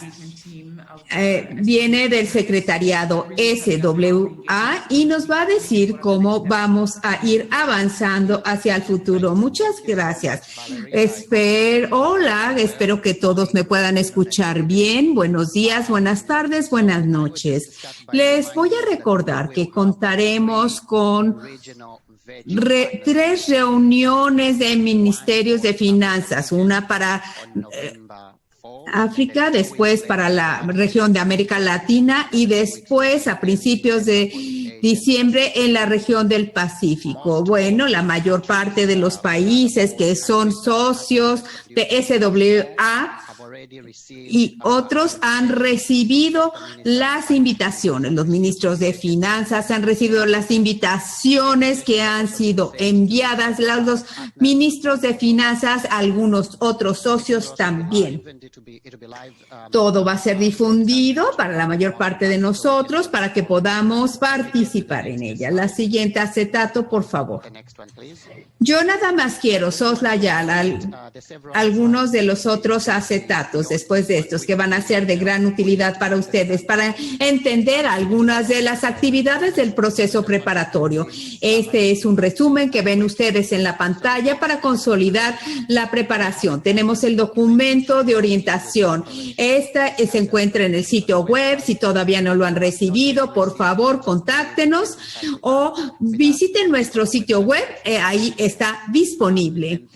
Viene del secretariado SWA y nos va a decir cómo vamos a ir avanzando hacia el futuro. Muchas gracias. Hola, espero que todos me puedan escuchar bien. Buenos días, buenas tardes, buenas noches. Les voy a recordar que contaremos con 3 reuniones de ministerios de finanzas, una para África, después para la región de América Latina y después a principios de diciembre en la región del Pacífico. Bueno, la mayor parte de los países que son socios de SWA y otros han recibido las invitaciones. Los ministros de finanzas han recibido las invitaciones que han sido enviadas. Los ministros de finanzas, algunos otros socios también. Todo va a ser difundido para la mayor parte de nosotros para que podamos participar en ella. La siguiente acetato, por favor. Yo nada más quiero soslayar algunos de los otros acetatos después de estos que van a ser de gran utilidad para ustedes para entender algunas de las actividades del proceso preparatorio. Este es un resumen que ven ustedes en la pantalla para consolidar la preparación. Tenemos el documento de orientación. Esta se encuentra en el sitio web. Si todavía no lo han recibido, por favor, contáctenos o visiten nuestro sitio web. Ahí está disponible.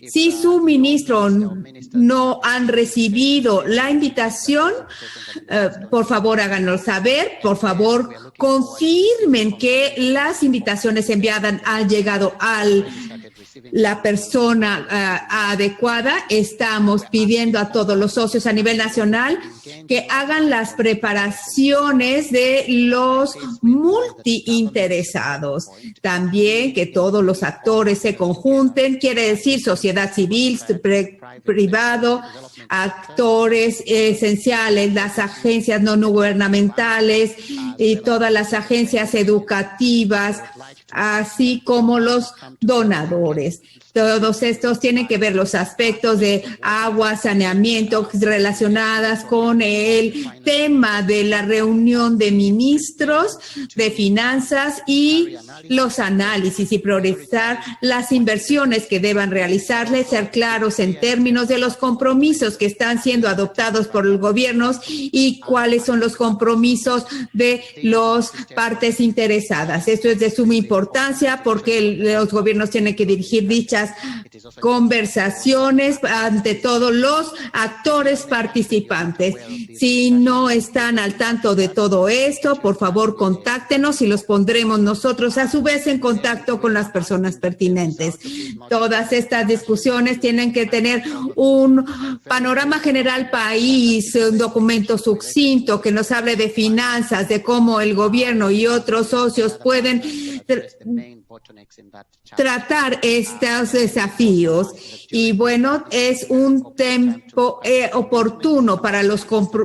Si su ministro no han recibido la invitación, por favor háganos saber, por favor confirmen que las invitaciones enviadas han llegado a la persona adecuada. Estamos pidiendo a todos los socios a nivel nacional que hagan las preparaciones de los multiinteresados. También que todos los actores se conjunten, quiere decir sociedad civil, privado, actores esenciales, las agencias no gubernamentales y todas las agencias educativas, así como los donadores. Todos estos tienen que ver los aspectos de agua, saneamiento relacionadas con el tema de la reunión de ministros de finanzas y los análisis y priorizar las inversiones que deban realizarles, ser claros en términos de los compromisos que están siendo adoptados por los gobiernos y cuáles son los compromisos de las partes interesadas. Esto es de suma importancia importancia porque los gobiernos tienen que dirigir dichas conversaciones ante todos los actores participantes. Si no están al tanto de todo esto, por favor, contáctenos y los pondremos nosotros a su vez en contacto con las personas pertinentes. Todas estas discusiones tienen que tener un panorama general país, un documento sucinto que nos hable de finanzas, de cómo el gobierno y otros socios pueden tratar estos desafíos. Y bueno, es un tiempo oportuno para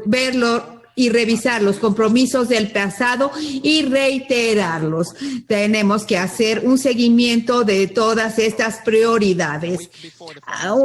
verlo y revisar los compromisos del pasado y reiterarlos. Tenemos que hacer un seguimiento de todas estas prioridades.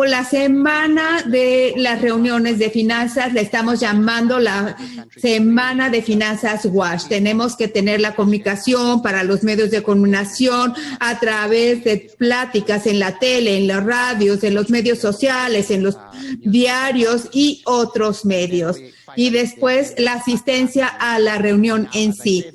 La semana de las reuniones de finanzas la estamos llamando la Semana de Finanzas WASH. Tenemos que tener la comunicación para los medios de comunicación a través de pláticas en la tele, en las radios, en los medios sociales, en los diarios y otros medios. Y después la asistencia a la reunión en sí.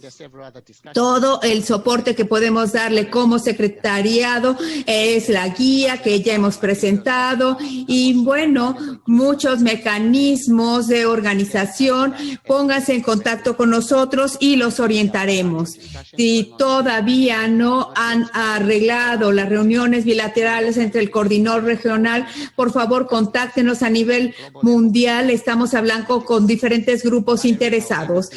Todo el soporte que podemos darle como secretariado es la guía que ya hemos presentado y bueno, muchos mecanismos de organización. Pónganse en contacto con nosotros y los orientaremos. Si todavía no han arreglado las reuniones bilaterales entre el coordinador regional, por favor, contáctenos a nivel mundial. Estamos hablando con diferentes grupos interesados.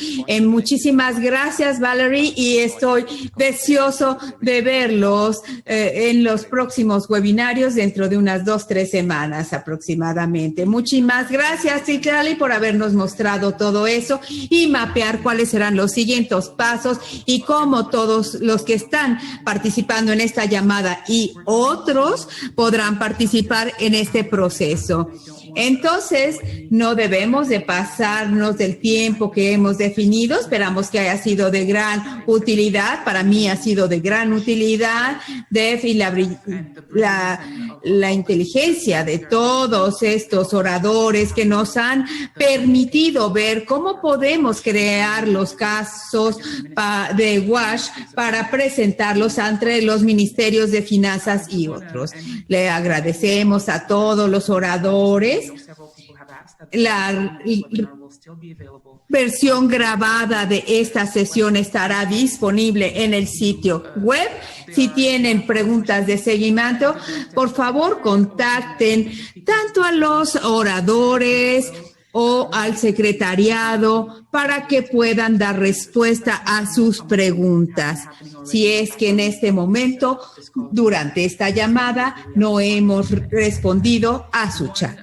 Muchísimas gracias, Valerie, y estoy deseoso de verlos en los próximos webinarios dentro de unas 2-3 semanas aproximadamente. Muchísimas gracias, Citlali, por habernos mostrado todo eso y mapear cuáles serán los siguientes pasos y cómo todos los que están participando en esta llamada y otros podrán participar en este proceso. Entonces, no debemos de pasarnos del tiempo que hemos definido. Esperamos que haya sido de gran utilidad. Para mí ha sido de gran utilidad. Y la inteligencia de todos estos oradores que nos han permitido ver cómo podemos crear los casos de WASH para presentarlos ante los ministerios de finanzas y otros. Le agradecemos a todos los oradores. La versión grabada de esta sesión estará disponible en el sitio web. Si tienen preguntas de seguimiento, por favor contacten tanto a los oradores o al secretariado para que puedan dar respuesta a sus preguntas. Si es que en este momento, durante esta llamada, no hemos respondido a su chat.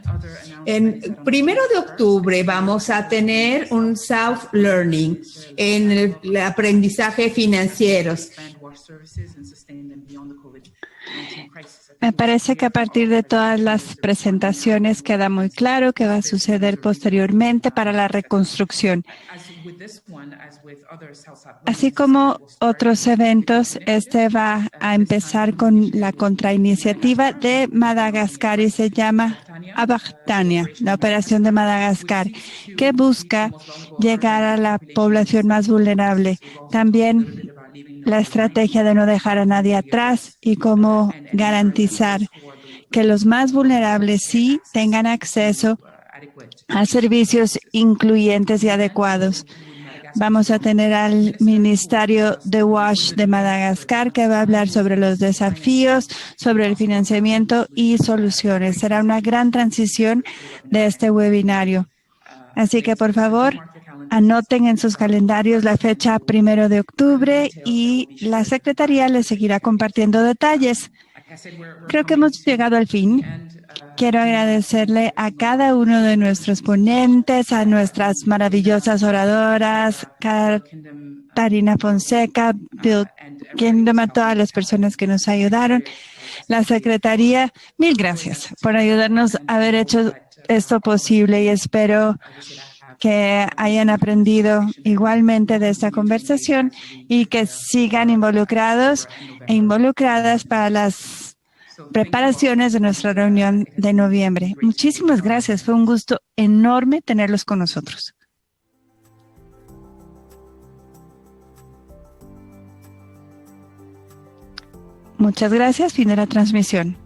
En 1 de octubre vamos a tener un self-learning en el aprendizaje financieros. Me parece que a partir de todas las presentaciones queda muy claro qué va a suceder posteriormente para la reconstrucción. Así como otros eventos, este va a empezar con la contrainiciativa de Madagascar y se llama Abhaktania, la operación de Madagascar, que busca llegar a la población más vulnerable. También la estrategia de no dejar a nadie atrás y cómo garantizar que los más vulnerables sí tengan acceso a servicios incluyentes y adecuados. Vamos a tener al Ministerio de WASH de Madagascar que va a hablar sobre los desafíos, sobre el financiamiento y soluciones. Será una gran transición de este webinario. Así que, por favor, anoten en sus calendarios la fecha 1 de octubre y la Secretaría les seguirá compartiendo detalles. Creo que hemos llegado al fin. Quiero agradecerle a cada uno de nuestros ponentes, a nuestras maravillosas oradoras, Katarina Fonseca, Bill Kingdom, a todas las personas que nos ayudaron. La Secretaría, mil gracias por ayudarnos a haber hecho esto posible y espero que hayan aprendido igualmente de esta conversación y que sigan involucrados e involucradas para las preparaciones de nuestra reunión de noviembre. Muchísimas gracias. Fue un gusto enorme tenerlos con nosotros. Muchas gracias. Fin de la transmisión.